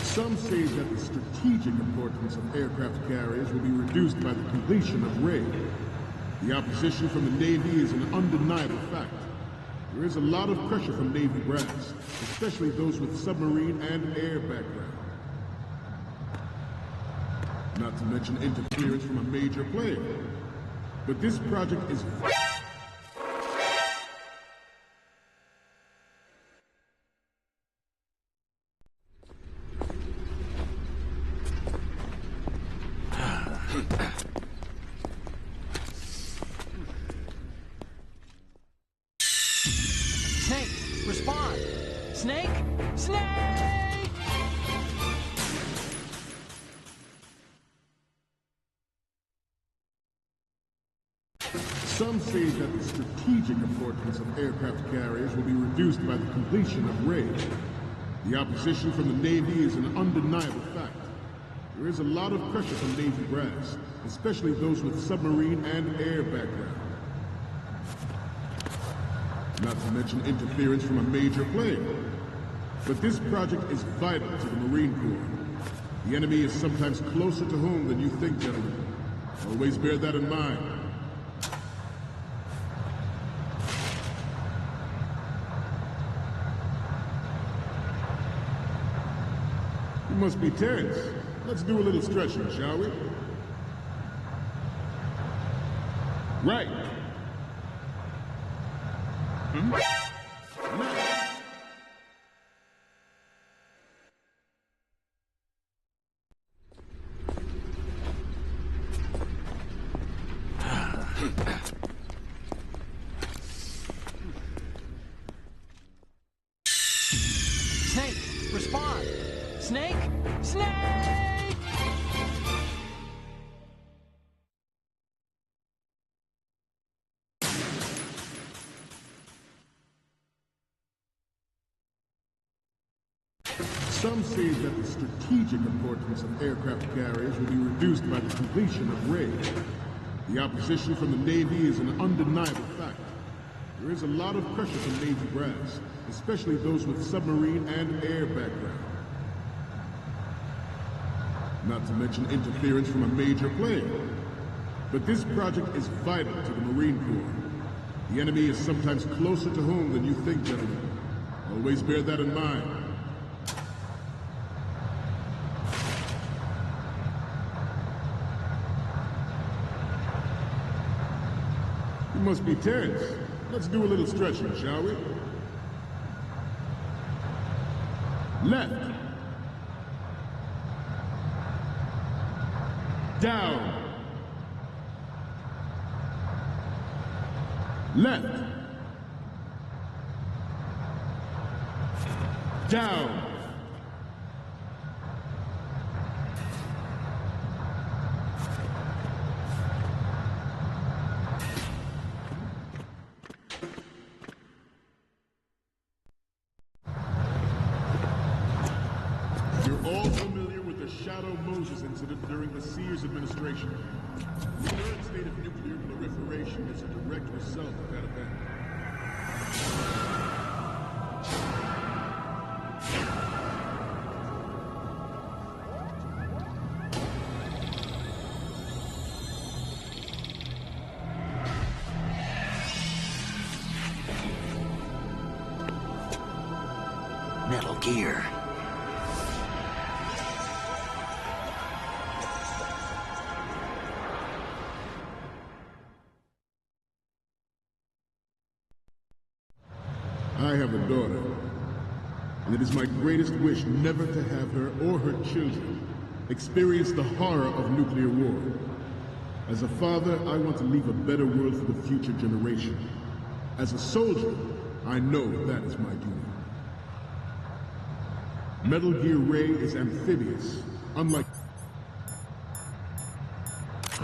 Some say that the strategic importance of aircraft carriers will be reduced by the completion of raid. The opposition from the Navy is an undeniable fact. There is a lot of pressure from Navy brass, especially those with submarine and air background. Not to mention interference from a major player. But this project is... Snake, respond! Snake! Snake! Some say that the strategic importance of aircraft carriers will be reduced by the completion of raid. The opposition from the Navy is an undeniable fact. There is a lot of pressure from Navy brass, especially those with submarine and air background. Not to mention interference from a major player. But this project is vital to the Marine Corps. The enemy is sometimes closer to home than you think, gentlemen. Always bear that in mind. You must be tense. Let's do a little stretching, shall we? Right. Snake, respond! Snake! Snake! Some say that the strategic importance of aircraft carriers will be reduced by the completion of raid. The opposition from the Navy is an undeniable fact. There is a lot of pressure from Navy brass, especially those with submarine and air background. Not to mention interference from a major player. But this project is vital to the Marine Corps. The enemy is sometimes closer to home than you think, gentlemen. Always bear that in mind. You must be tense. Let's do a little stretching, shall we? Left. Down. Left. Down. You're all familiar with the the Shadow Moses incident during the Sears administration. The third state of nuclear proliferation is a direct result of that event. Metal Gear. I have a daughter, and it is my greatest wish never to have her or her children experience the horror of nuclear war. As a father, I want to leave a better world for the future generation. As a soldier, I know that is my duty. Metal Gear Ray is amphibious. Unlike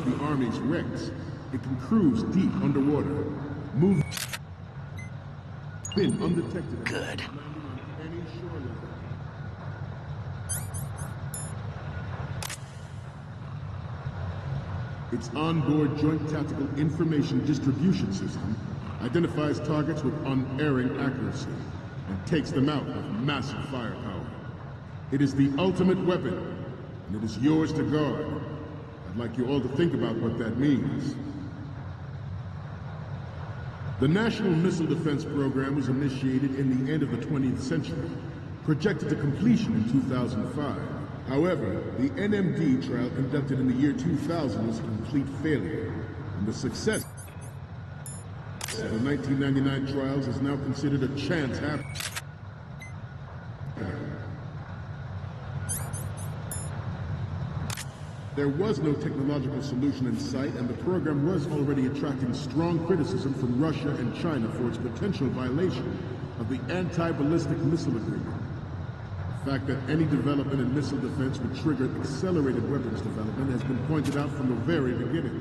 the Army's Rex, it can cruise deep underwater, move in undetected. Good. Its onboard Joint Tactical Information Distribution System identifies targets with unerring accuracy and takes them out with massive firepower. It is the ultimate weapon, and it is yours to guard. I'd like you all to think about what that means. The National Missile Defense Program was initiated in the end of the 20th century, projected to completion in 2005. However, the NMD trial conducted in the year 2000 was a complete failure, and the success of the 1999 trials is now considered a chance happening. There was no technological solution in sight, and the program was already attracting strong criticism from Russia and China for its potential violation of the anti-ballistic missile agreement. The fact that any development in missile defense would trigger accelerated weapons development has been pointed out from the very beginning.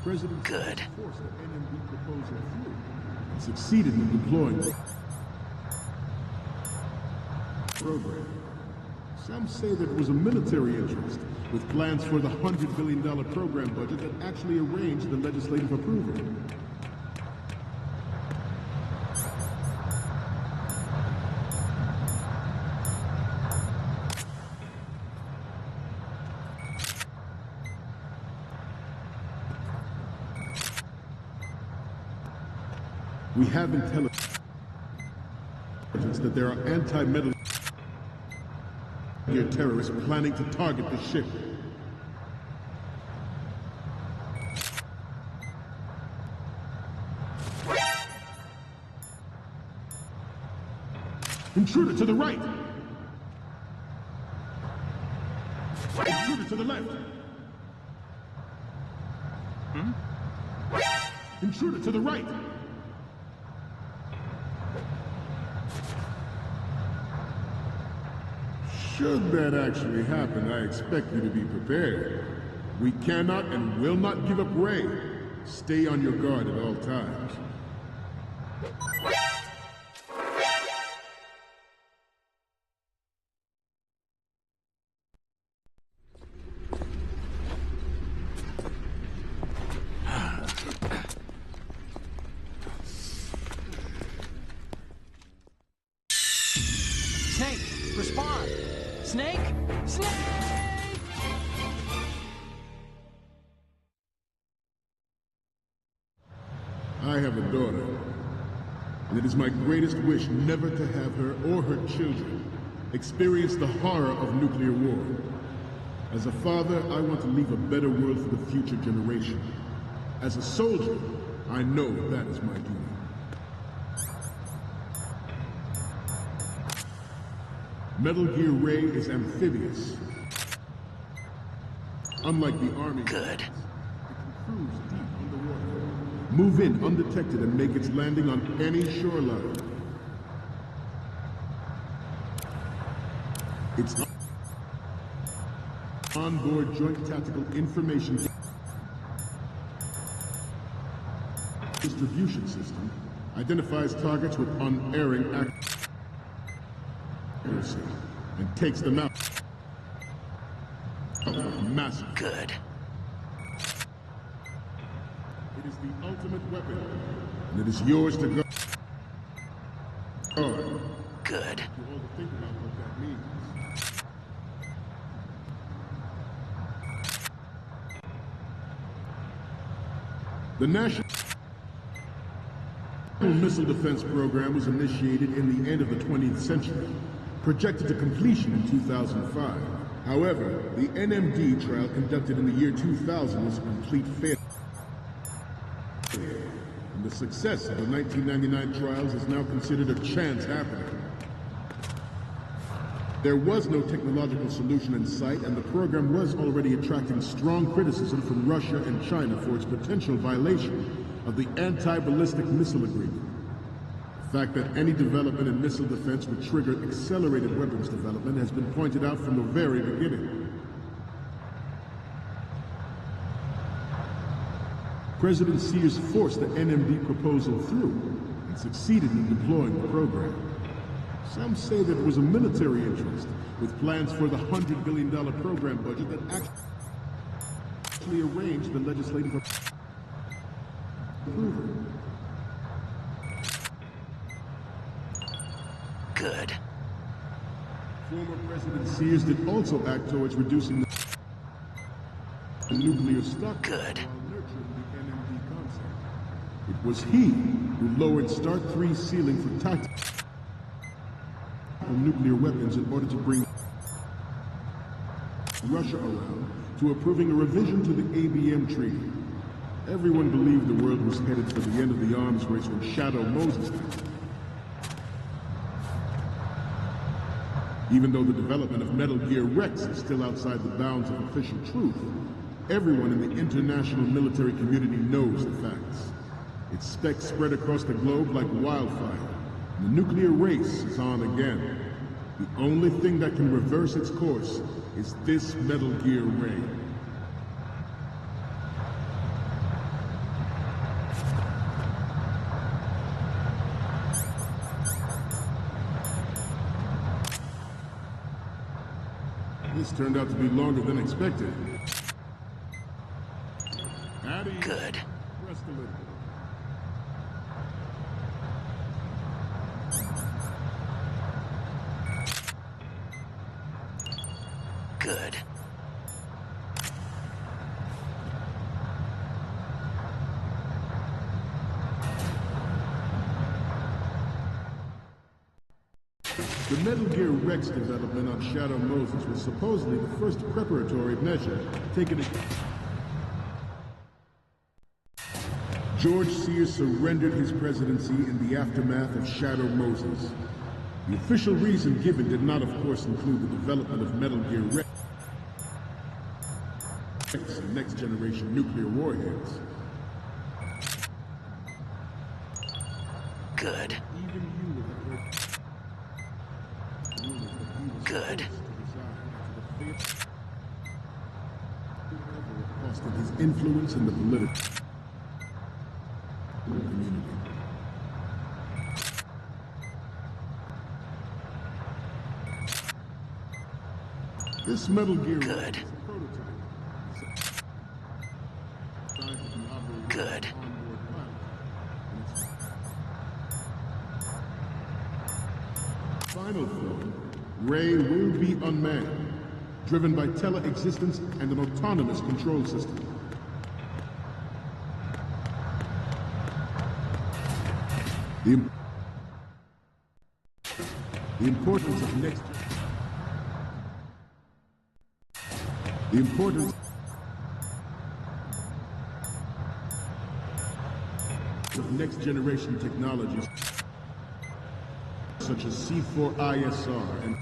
President Good. forced the NMD proposal through and succeeded in deploying the program. Some say that it was a military interest, with plans for the $100 billion program budget that actually arranged the legislative approval. We have intelligence that there are anti-metal gear terrorists planning to target the ship. Intruder to the right! Intruder to the left! Intruder to the right! Should that actually happen, I expect you to be prepared. We cannot and will not give up Ray. Stay on your guard at all times. Snake, respond! Snake? Snake! I have a daughter, and it is my greatest wish never to have her or her children experience the horror of nuclear war. As a father, I want to leave a better world for the future generation. As a soldier, I know that is my duty. Metal Gear Ray is amphibious. Unlike the Army, Good. it can cruise deep underwater, move in undetected, and make its landing on any shoreline. onboard joint tactical information distribution system identifies targets with unerring accuracy and takes them out. Massive. Good. It is the ultimate weapon, and it is yours to go. Good. You all to think about what that means. The National Missile Defense Program was initiated in the end of the 20th century, projected to completion in 2005. However, the NMD trial conducted in the year 2000 was a complete failure. And the success of the 1999 trials is now considered a chance happening. There was no technological solution in sight, and the program was already attracting strong criticism from Russia and China for its potential violation of the anti-ballistic missile agreement. The fact that any development in missile defense would trigger accelerated weapons development has been pointed out from the very beginning. President Sears forced the NMD proposal through and succeeded in deploying the program. Some say that it was a military interest, with plans for the $100 billion program budget that actually arranged the legislative approval. Good. Former President Sears did also act towards reducing the nuclear stock Good. while nurturing the NMD concept. It was he who lowered Start 3's ceiling for tactical nuclear weapons in order to bring Russia around to approving a revision to the ABM treaty. Everyone believed the world was headed for the end of the arms race when Shadow Moses died. Even though the development of Metal Gear Rex is still outside the bounds of official truth, everyone in the international military community knows the facts. Its specs spread across the globe like wildfire. The nuclear race is on again. The only thing that can reverse its course is this Metal Gear ray. This turned out to be longer than expected. Good. Press the lid. Good. The Metal Gear Rex development on Shadow Moses was supposedly the first preparatory measure taken against George Sears surrendered his presidency in the aftermath of Shadow Moses. The official reason given did not, of course, include the development of Metal Gear Rex and next-generation nuclear warheads. Good. Even you would have heard rumors that he was Good. costing his influence in the political community. This Metal Gear Good. is a prototype. Designed to be operated Good. by an onboard pilot. Final form, Ray will be unmanned, driven by tele-existence and an autonomous control system. The importance of next generation technologies such as C4ISR and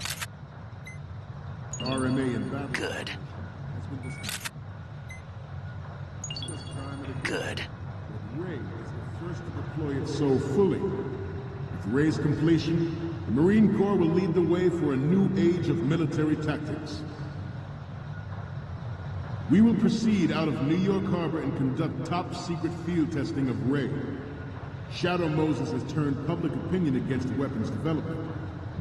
RMA in battle Good. has been discussed time and again. Good. But Ray is the first to deploy it so fully. With Ray's completion, the Marine Corps will lead the way for a new age of military tactics. We will proceed out of New York Harbor and conduct top-secret field testing of Ray. Shadow Moses has turned public opinion against weapons development.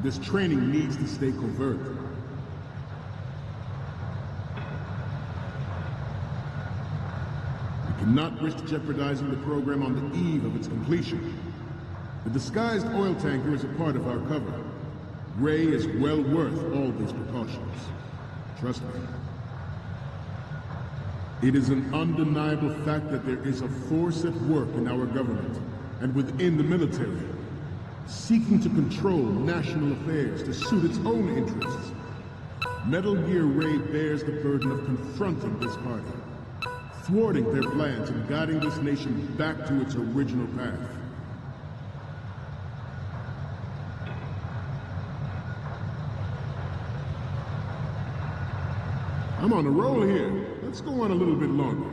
This training needs to stay covert. We cannot risk jeopardizing the program on the eve of its completion. The disguised oil tanker is a part of our cover. Ray is well worth all these precautions. Trust me. It is an undeniable fact that there is a force at work in our government and within the military, seeking to control national affairs to suit its own interests. Metal Gear Ray bears the burden of confronting this party, thwarting their plans and guiding this nation back to its original path. I'm on a roll here. Let's go on a little bit longer.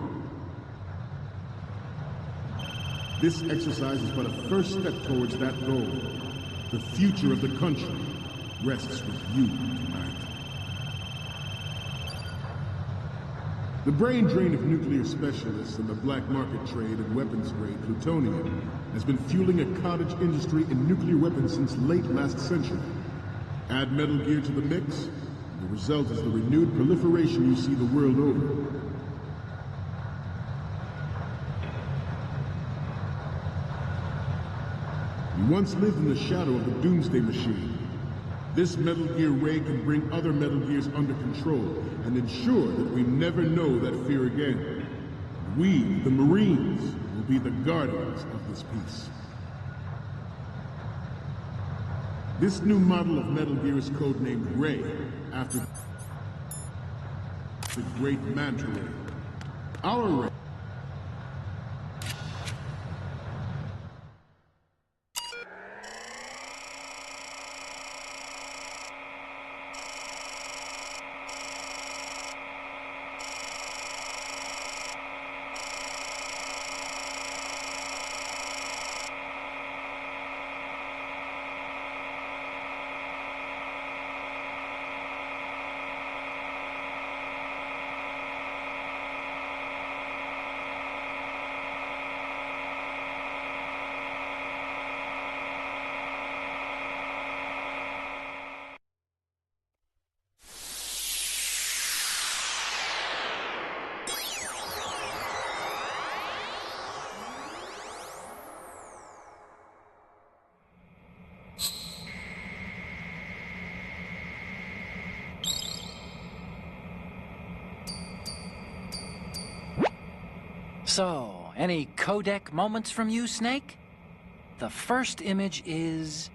This exercise is but a first step towards that goal. The future of the country rests with you tonight. The brain drain of nuclear specialists and the black market trade in weapons grade plutonium has been fueling a cottage industry in nuclear weapons since late last century. Add Metal Gear to the mix, the result is the renewed proliferation you see the world over. We once lived in the shadow of the Doomsday Machine. This Metal Gear Ray can bring other Metal Gears under control and ensure that we never know that fear again. We, the Marines, will be the guardians of this peace. This new model of Metal Gear is codenamed Ray, after the great Manta Ray. Our Ray. So, any codec moments from you, Snake? The first image is...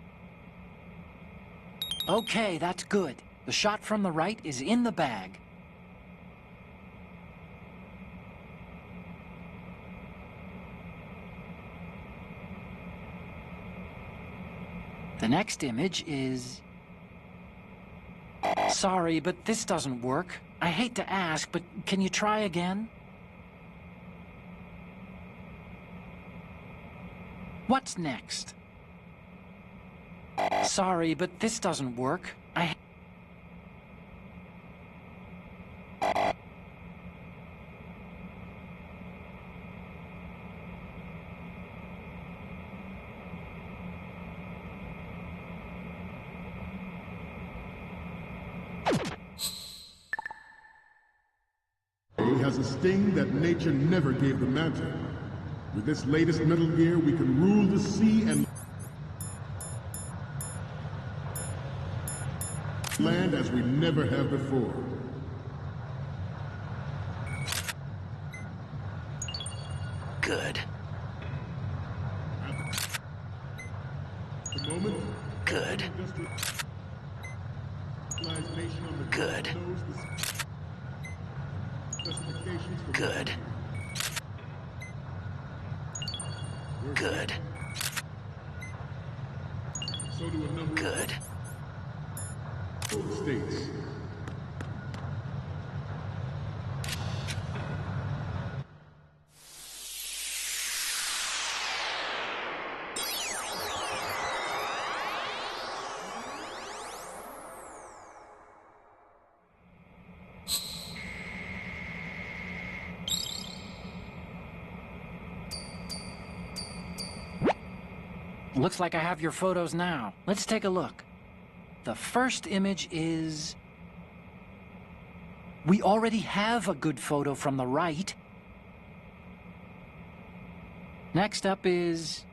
Okay, that's good. The shot from the right is in the bag. The next image is... Sorry, but this doesn't work. I hate to ask, but can you try again? What's next? Sorry, but this doesn't work. He has a sting that nature never gave the Manta. With this latest Metal Gear, we can rule the sea and land as we never have before. Good. At the moment, Good. Good. Good. Good. So do a number Good. of states. Looks like I have your photos now. Let's take a look. The first image is... We already have a good photo from the right. Next up is...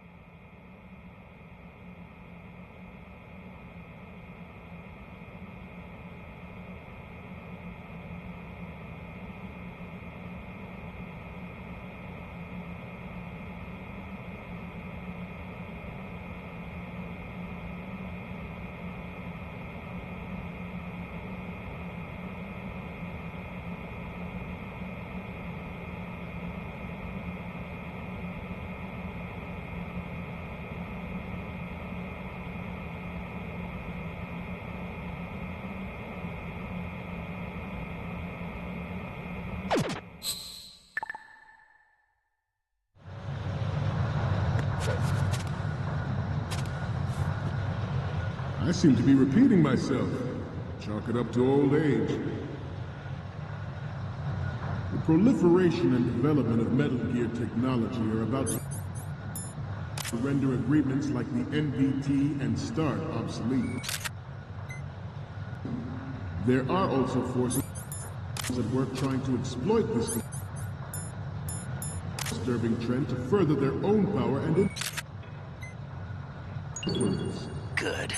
I seem to be repeating myself. Chalk it up to old age. The proliferation and development of Metal Gear technology are about to render agreements like the NVT and START obsolete. There are also forces at work trying to exploit this disturbing trend to further their own power and influence. Good.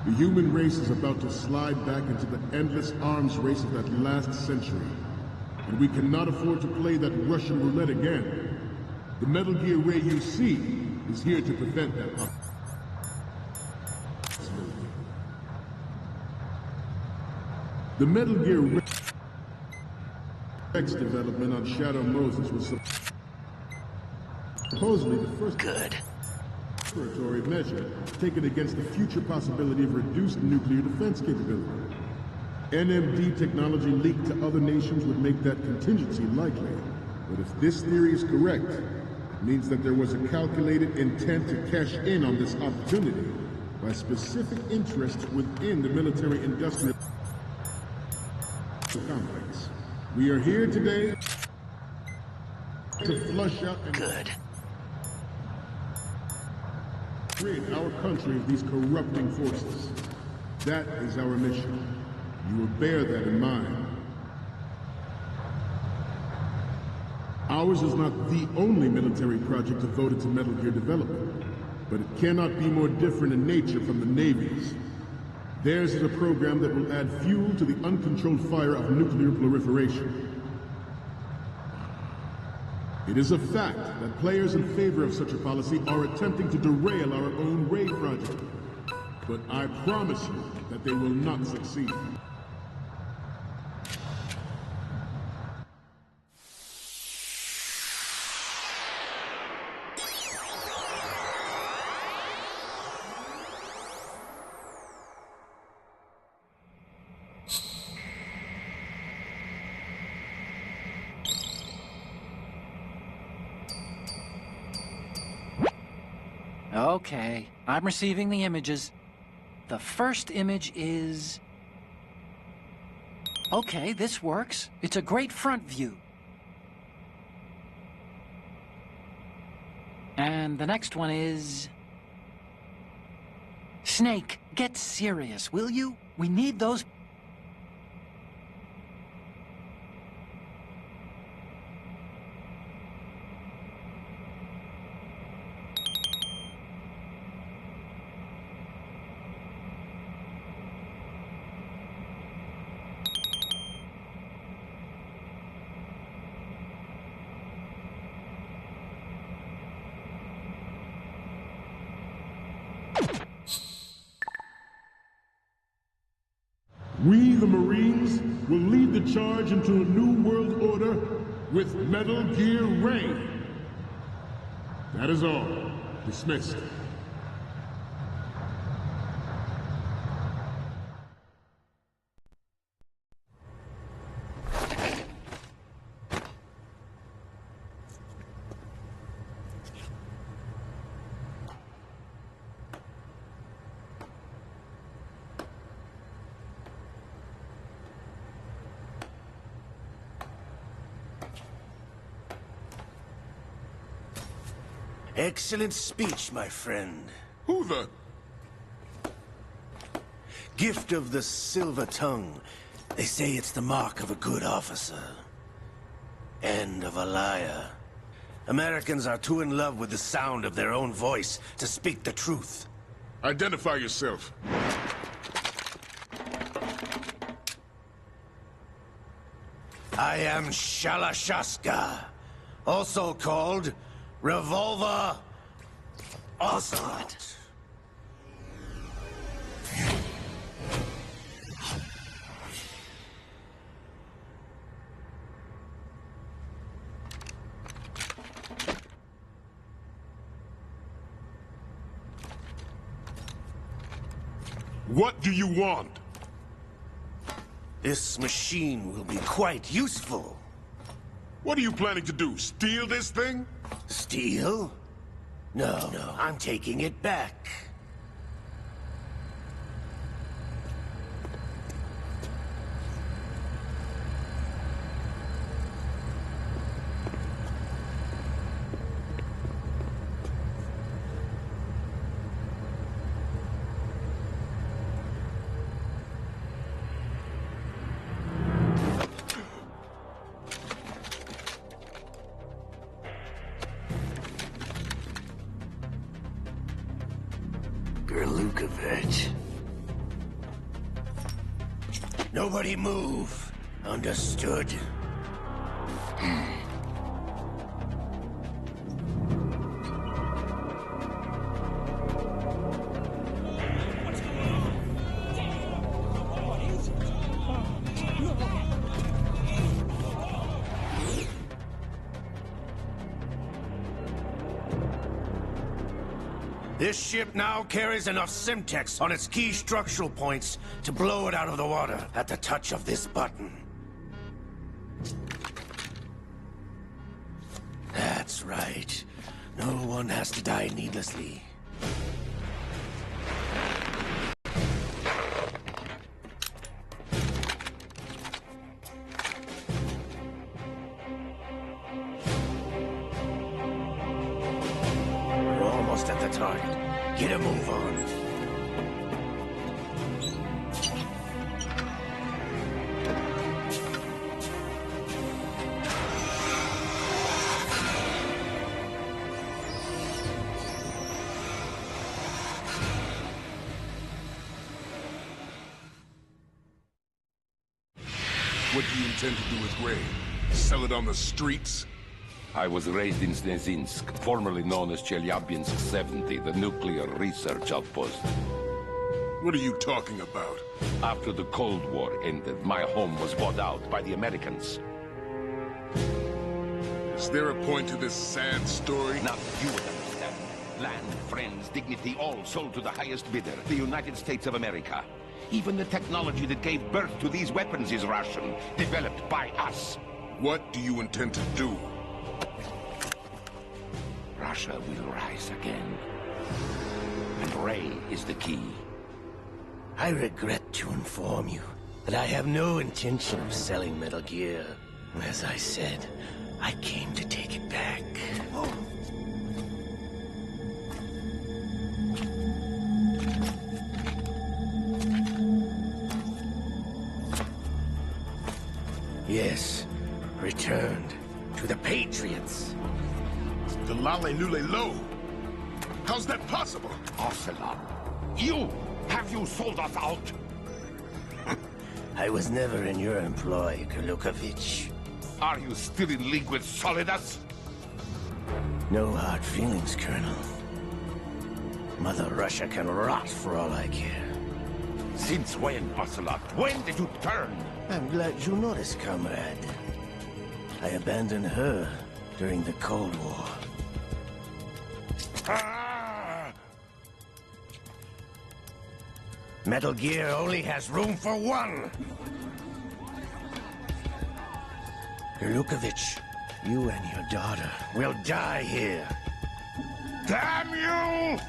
The human race is about to slide back into the endless arms race of that last century. And we cannot afford to play that Russian roulette again. The Metal Gear Ray you see is here to prevent that possibility. The Metal Gear Ray X development on Shadow Moses was supposedly the first... Good. Exploratory measure taken against the future possibility of reduced nuclear defense capability. NMD technology leaked to other nations would make that contingency likely. But if this theory is correct, it means that there was a calculated intent to cash in on this opportunity by specific interests within the military-industrial complex. We are here today to flush out and... Good. Rid our country of these corrupting forces. That is our mission. You will bear that in mind. Ours is not the only military project devoted to Metal Gear development, but it cannot be more different in nature from the Navy's. Theirs is a program that will add fuel to the uncontrolled fire of nuclear proliferation. It is a fact that players in favor of such a policy are attempting to derail our own Ray project. But I promise you that they will not succeed. Okay, I'm receiving the images. The first image is... Okay, this works. It's a great front view. And the next one is... Snake, get serious, will you? We need those... We, the Marines, will lead the charge into a new world order with Metal Gear Ray. That is all. Dismissed. Excellent speech, my friend. Who the... Gift of the silver tongue. They say it's the mark of a good officer. And of a liar. Americans are too in love with the sound of their own voice to speak the truth. Identify yourself. I am Shalashaska, also called Revolver Ocelot. What do you want? This machine will be quite useful. What are you planning to do? Steal this thing? Steal? No, I'm taking it back. Nobody move. Understood? This ship now carries enough Simtex on its key structural points to blow it out of the water at the touch of this button. That's right. No one has to die needlessly. Get a move on. What do you intend to do with Gray? Sell it on the streets? I was raised in Snezinsk, formerly known as Chelyabinsk 70, the nuclear research outpost. What are you talking about? After the Cold War ended, my home was bought out by the Americans. Is there a point to this sad story? Now you would understand. Land, friends, dignity, all sold to the highest bidder, the United States of America. Even the technology that gave birth to these weapons is Russian, developed by us. What do you intend to do? Russia will rise again. And Ray is the key. I regret to inform you that I have no intention of selling Metal Gear. As I said, I came to take it back. Yes, returned to the Patriots. The Lale Lule Lo? How's that possible? Ocelot, have you sold us out? I was never in your employ, Kurlukovich. Are you still in league with Solidus? No hard feelings, Colonel. Mother Russia can rot for all I care. Since when, Ocelot? When did you turn? I'm glad you noticed, comrade. I abandoned her during the Cold War. Metal Gear only has room for one! Kurlukovich, you and your daughter will die here. Damn you!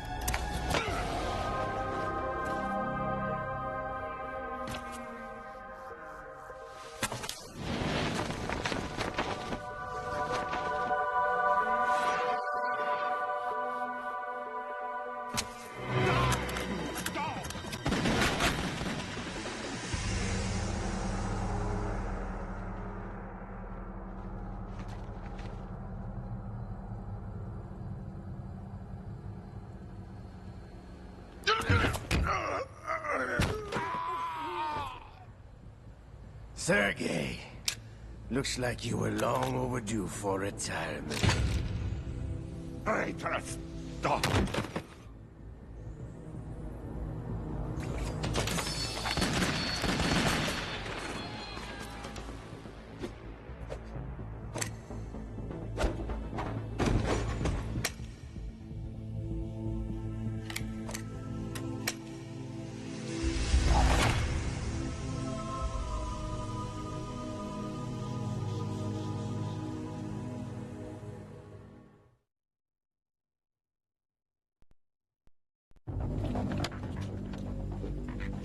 Sergei, looks like you were long overdue for retirement. I trust.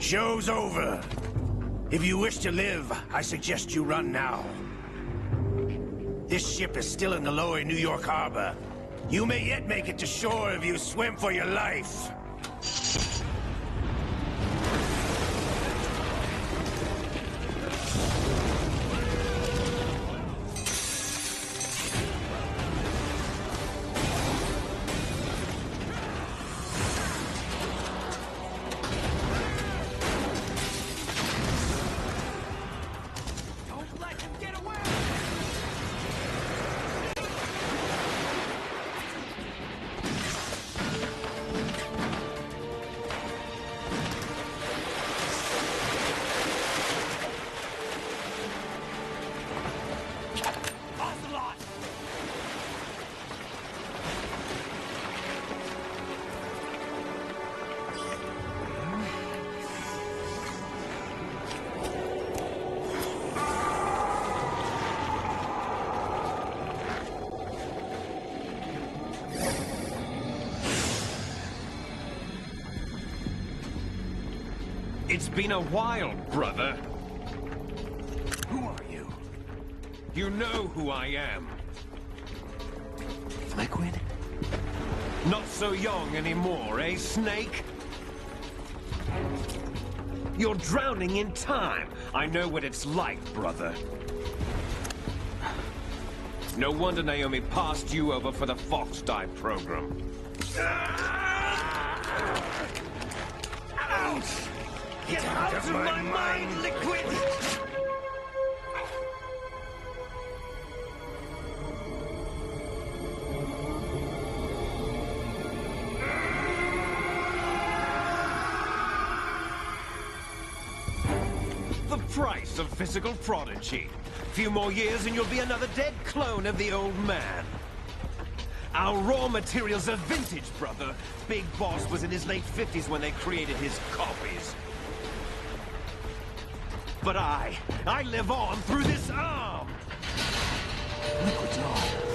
Show's over. If you wish to live, I suggest you run now. This ship is still in the lower New York harbor. You may yet make it to shore if you swim for your life. It's been a while, brother. Who are you? You know who I am. Liquid? Not so young anymore, eh, Snake? You're drowning in time. I know what it's like, brother. No wonder Naomi passed you over for the Fox Die program. Ouch! Get out of my mind, Liquid! The price of physical prodigy. Few more years and you'll be another dead clone of the old man. Our raw materials are vintage, brother. Big Boss was in his late 50s when they created his copies. But I live on through this arm! Liquid's on.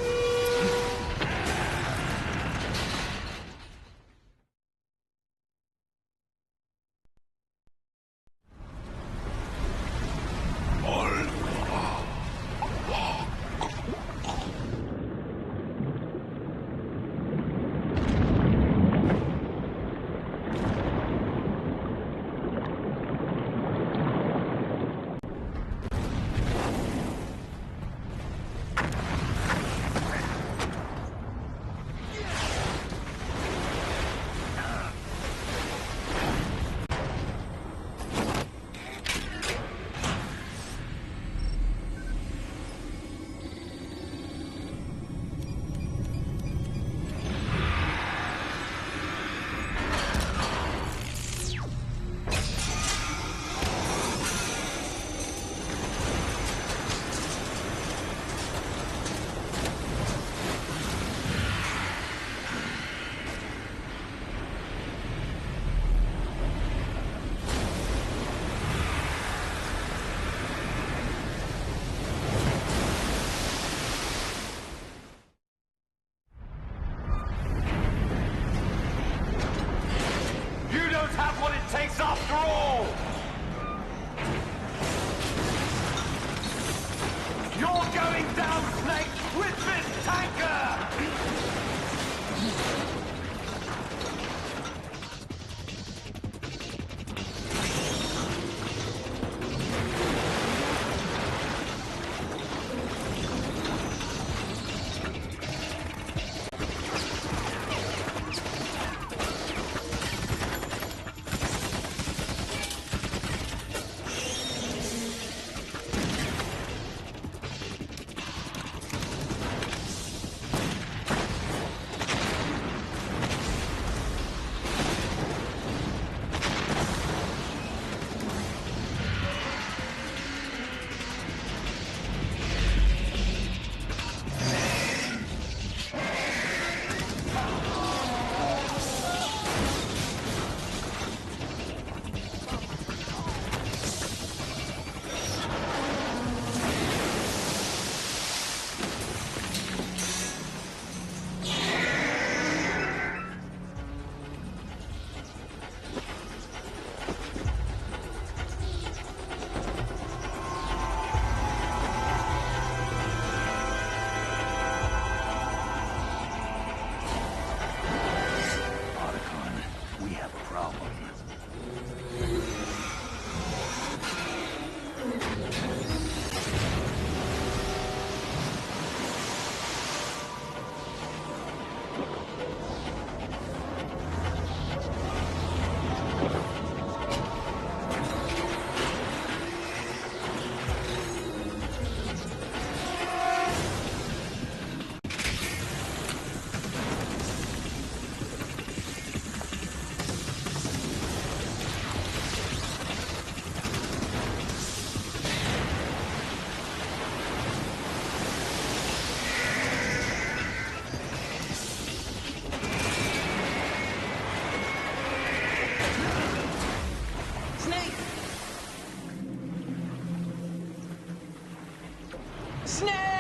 Snake!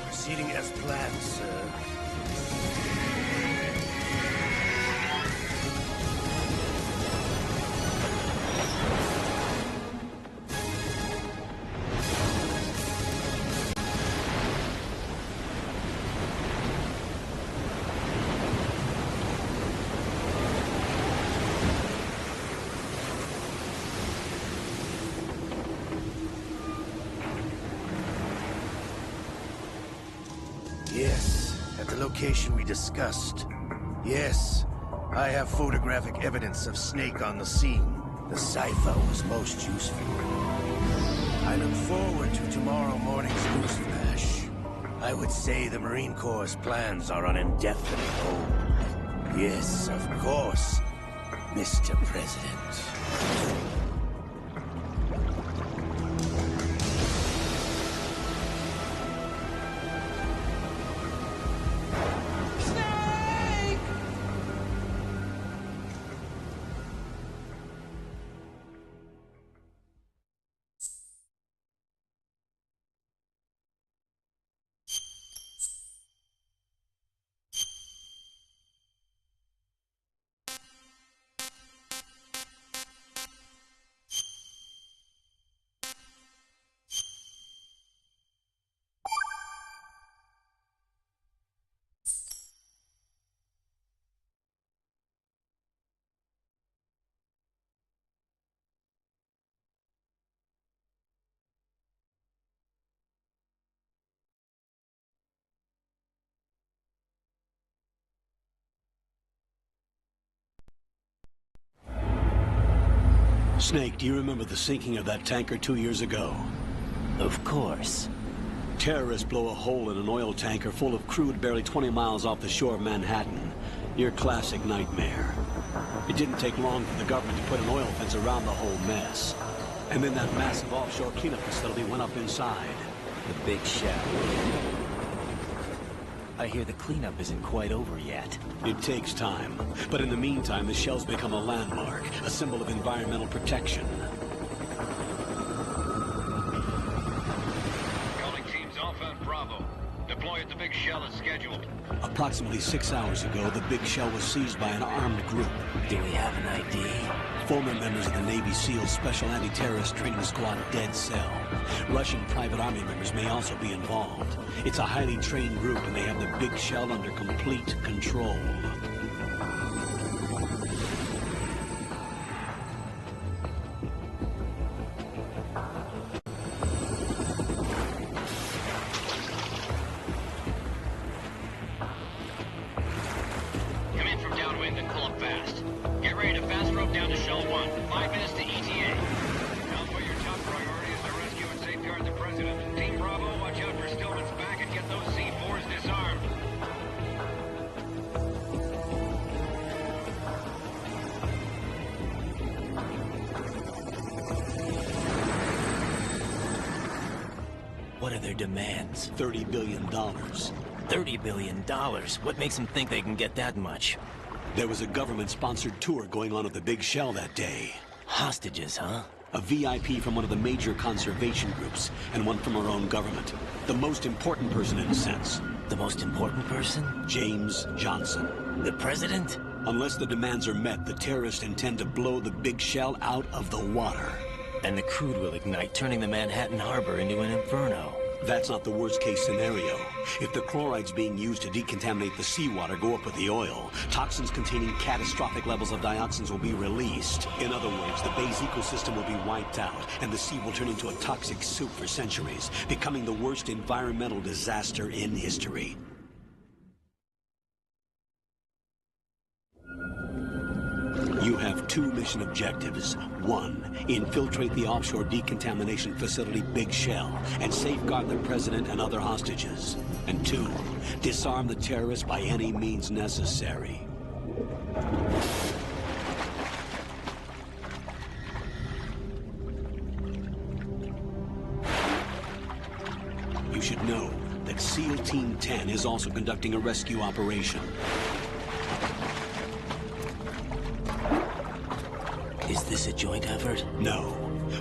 Proceeding as planned, sir. Yes, at the location we discussed. Yes, I have photographic evidence of Snake on the scene. The cipher was most useful. I look forward to tomorrow morning's news flash. I would say the Marine Corps' plans are on indefinite hold. Yes, of course, Mr. President. Snake, do you remember the sinking of that tanker 2 years ago? Of course. Terrorists blow a hole in an oil tanker full of crude barely 20 miles off the shore of Manhattan. Your classic nightmare. It didn't take long for the government to put an oil fence around the whole mess. And then that massive offshore cleanup facility went up inside. The big shell. I hear the cleanup isn't quite over yet. It takes time. But in the meantime, the shell's become a landmark, a symbol of environmental protection. Calling teams Alpha and Bravo. Deploy at the big shell as scheduled. Approximately 6 hours ago, the big shell was seized by an armed group. Do we have an ID? Former members of the Navy SEAL Special Anti-Terrorist Training Squad Dead Cell. Russian private army members may also be involved. It's a highly trained group and they have the big shell under complete control. Come in from downwind and pull up fast. Get ready to fast rope down to Shell 1. 5 minutes to ETA. Elsewhere, your top priority is to rescue and safeguard the President. Team Bravo, watch out for Stillman's back and get those C4s disarmed. What are their demands? $30 billion. $30 billion? What makes them think they can get that much? There was a government-sponsored tour going on at the big shell that day. Hostages, huh? A VIP from one of the major conservation groups, and one from our own government. The most important person in a sense. The most important person? James Johnson. The president? Unless the demands are met, the terrorists intend to blow the big shell out of the water. And the crude will ignite, turning the Manhattan Harbor into an inferno. That's not the worst-case scenario. If the chlorides being used to decontaminate the seawater go up with the oil, toxins containing catastrophic levels of dioxins will be released. In other words, the bay's ecosystem will be wiped out, and the sea will turn into a toxic soup for centuries, becoming the worst environmental disaster in history. You have 2 mission objectives. 1, infiltrate the offshore decontamination facility Big Shell and safeguard the president and other hostages. And 2, disarm the terrorists by any means necessary. You should know that SEAL Team 10 is also conducting a rescue operation. Is this a joint effort? No.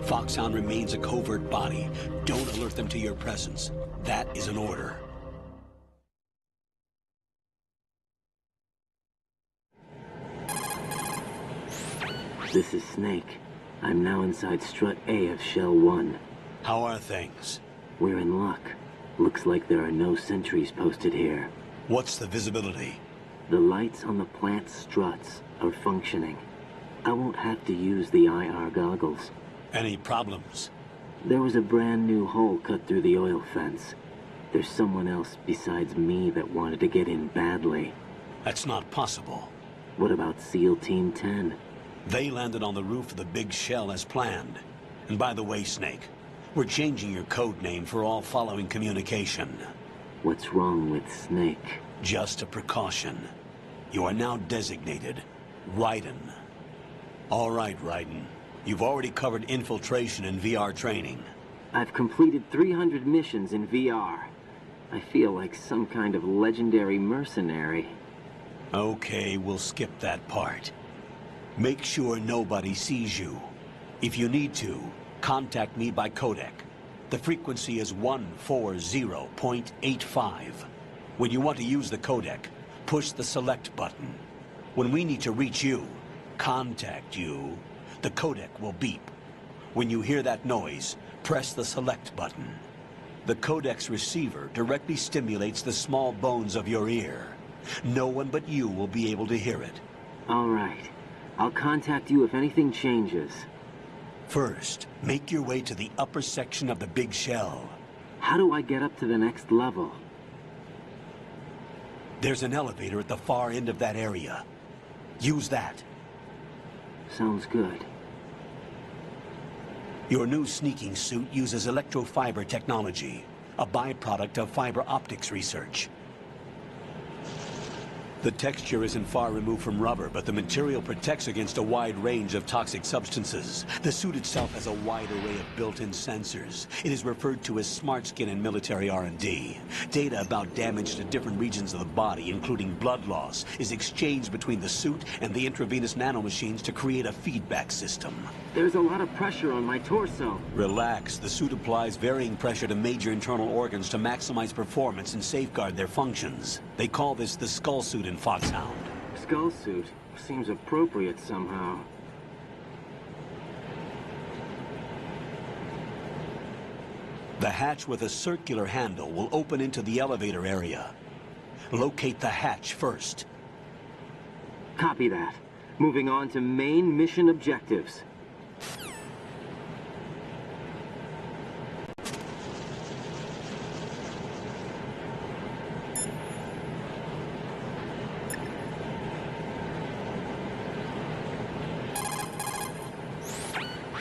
Foxhound remains a covert body. Don't alert them to your presence. That is an order. This is Snake. I'm now inside Strut A of Shell 1. How are things? We're in luck. Looks like there are no sentries posted here. What's the visibility? The lights on the plant struts are functioning. I won't have to use the IR goggles. Any problems? There was a brand new hole cut through the oil fence. There's someone else besides me that wanted to get in badly. That's not possible. What about SEAL Team 10? They landed on the roof of the Big Shell as planned. And by the way, Snake, we're changing your code name for all following communication. What's wrong with Snake? Just a precaution. You are now designated Raiden. All right, Raiden. You've already covered infiltration and VR training. I've completed 300 missions in VR. I feel like some kind of legendary mercenary. Okay, we'll skip that part. Make sure nobody sees you. If you need to, contact me by codec. The frequency is 140.85. When you want to use the codec, push the select button. When we need to reach you, contact you, the codec will beep. When you hear that noise, press the select button. The codec's receiver directly stimulates the small bones of your ear. No one but you will be able to hear it. All right. I'll contact you if anything changes. First, make your way to the upper section of the Big Shell. How do I get up to the next level? There's an elevator at the far end of that area. Use that. Sounds good. Your new sneaking suit uses electrofiber technology, a byproduct of fiber optics research. The texture isn't far removed from rubber, but the material protects against a wide range of toxic substances. The suit itself has a wide array of built-in sensors. It is referred to as smart skin in military R&D. Data about damage to different regions of the body, including blood loss, is exchanged between the suit and the intravenous nanomachines to create a feedback system. There's a lot of pressure on my torso. Relax. The suit applies varying pressure to major internal organs to maximize performance and safeguard their functions. They call this the skull suit in Foxhound. Skull suit seems appropriate somehow. The hatch with a circular handle will open into the elevator area. Locate the hatch first. Copy that. Moving on to main mission objectives.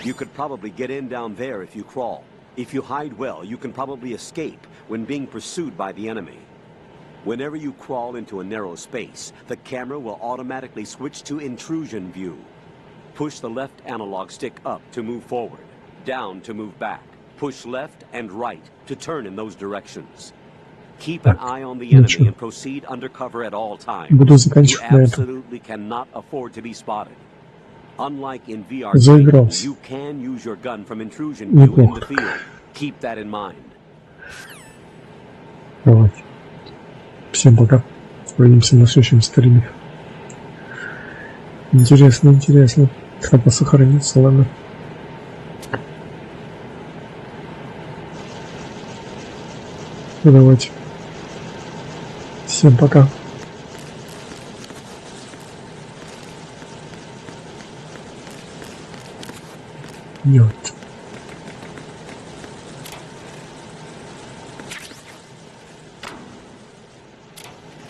You could probably get in down there if you crawl. If you hide well, you can probably escape when being pursued by the enemy. Whenever you crawl into a narrow space, the camera will automatically switch to intrusion view. Push the left analog stick up to move forward, down to move back. Push left and right to turn in those directions. Keep an eye on the enemy and proceed undercover at all times. You absolutely cannot afford to be spotted. Unlike in VR, you can use your gun from intrusion view in the field. Keep that in mind. Давайте. Всем пока. Увидимся на следующем стриме. Интересно, интересно. Хотя сохранится, ладно. Ну, давайте. Всем пока. Нет.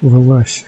Вылазь.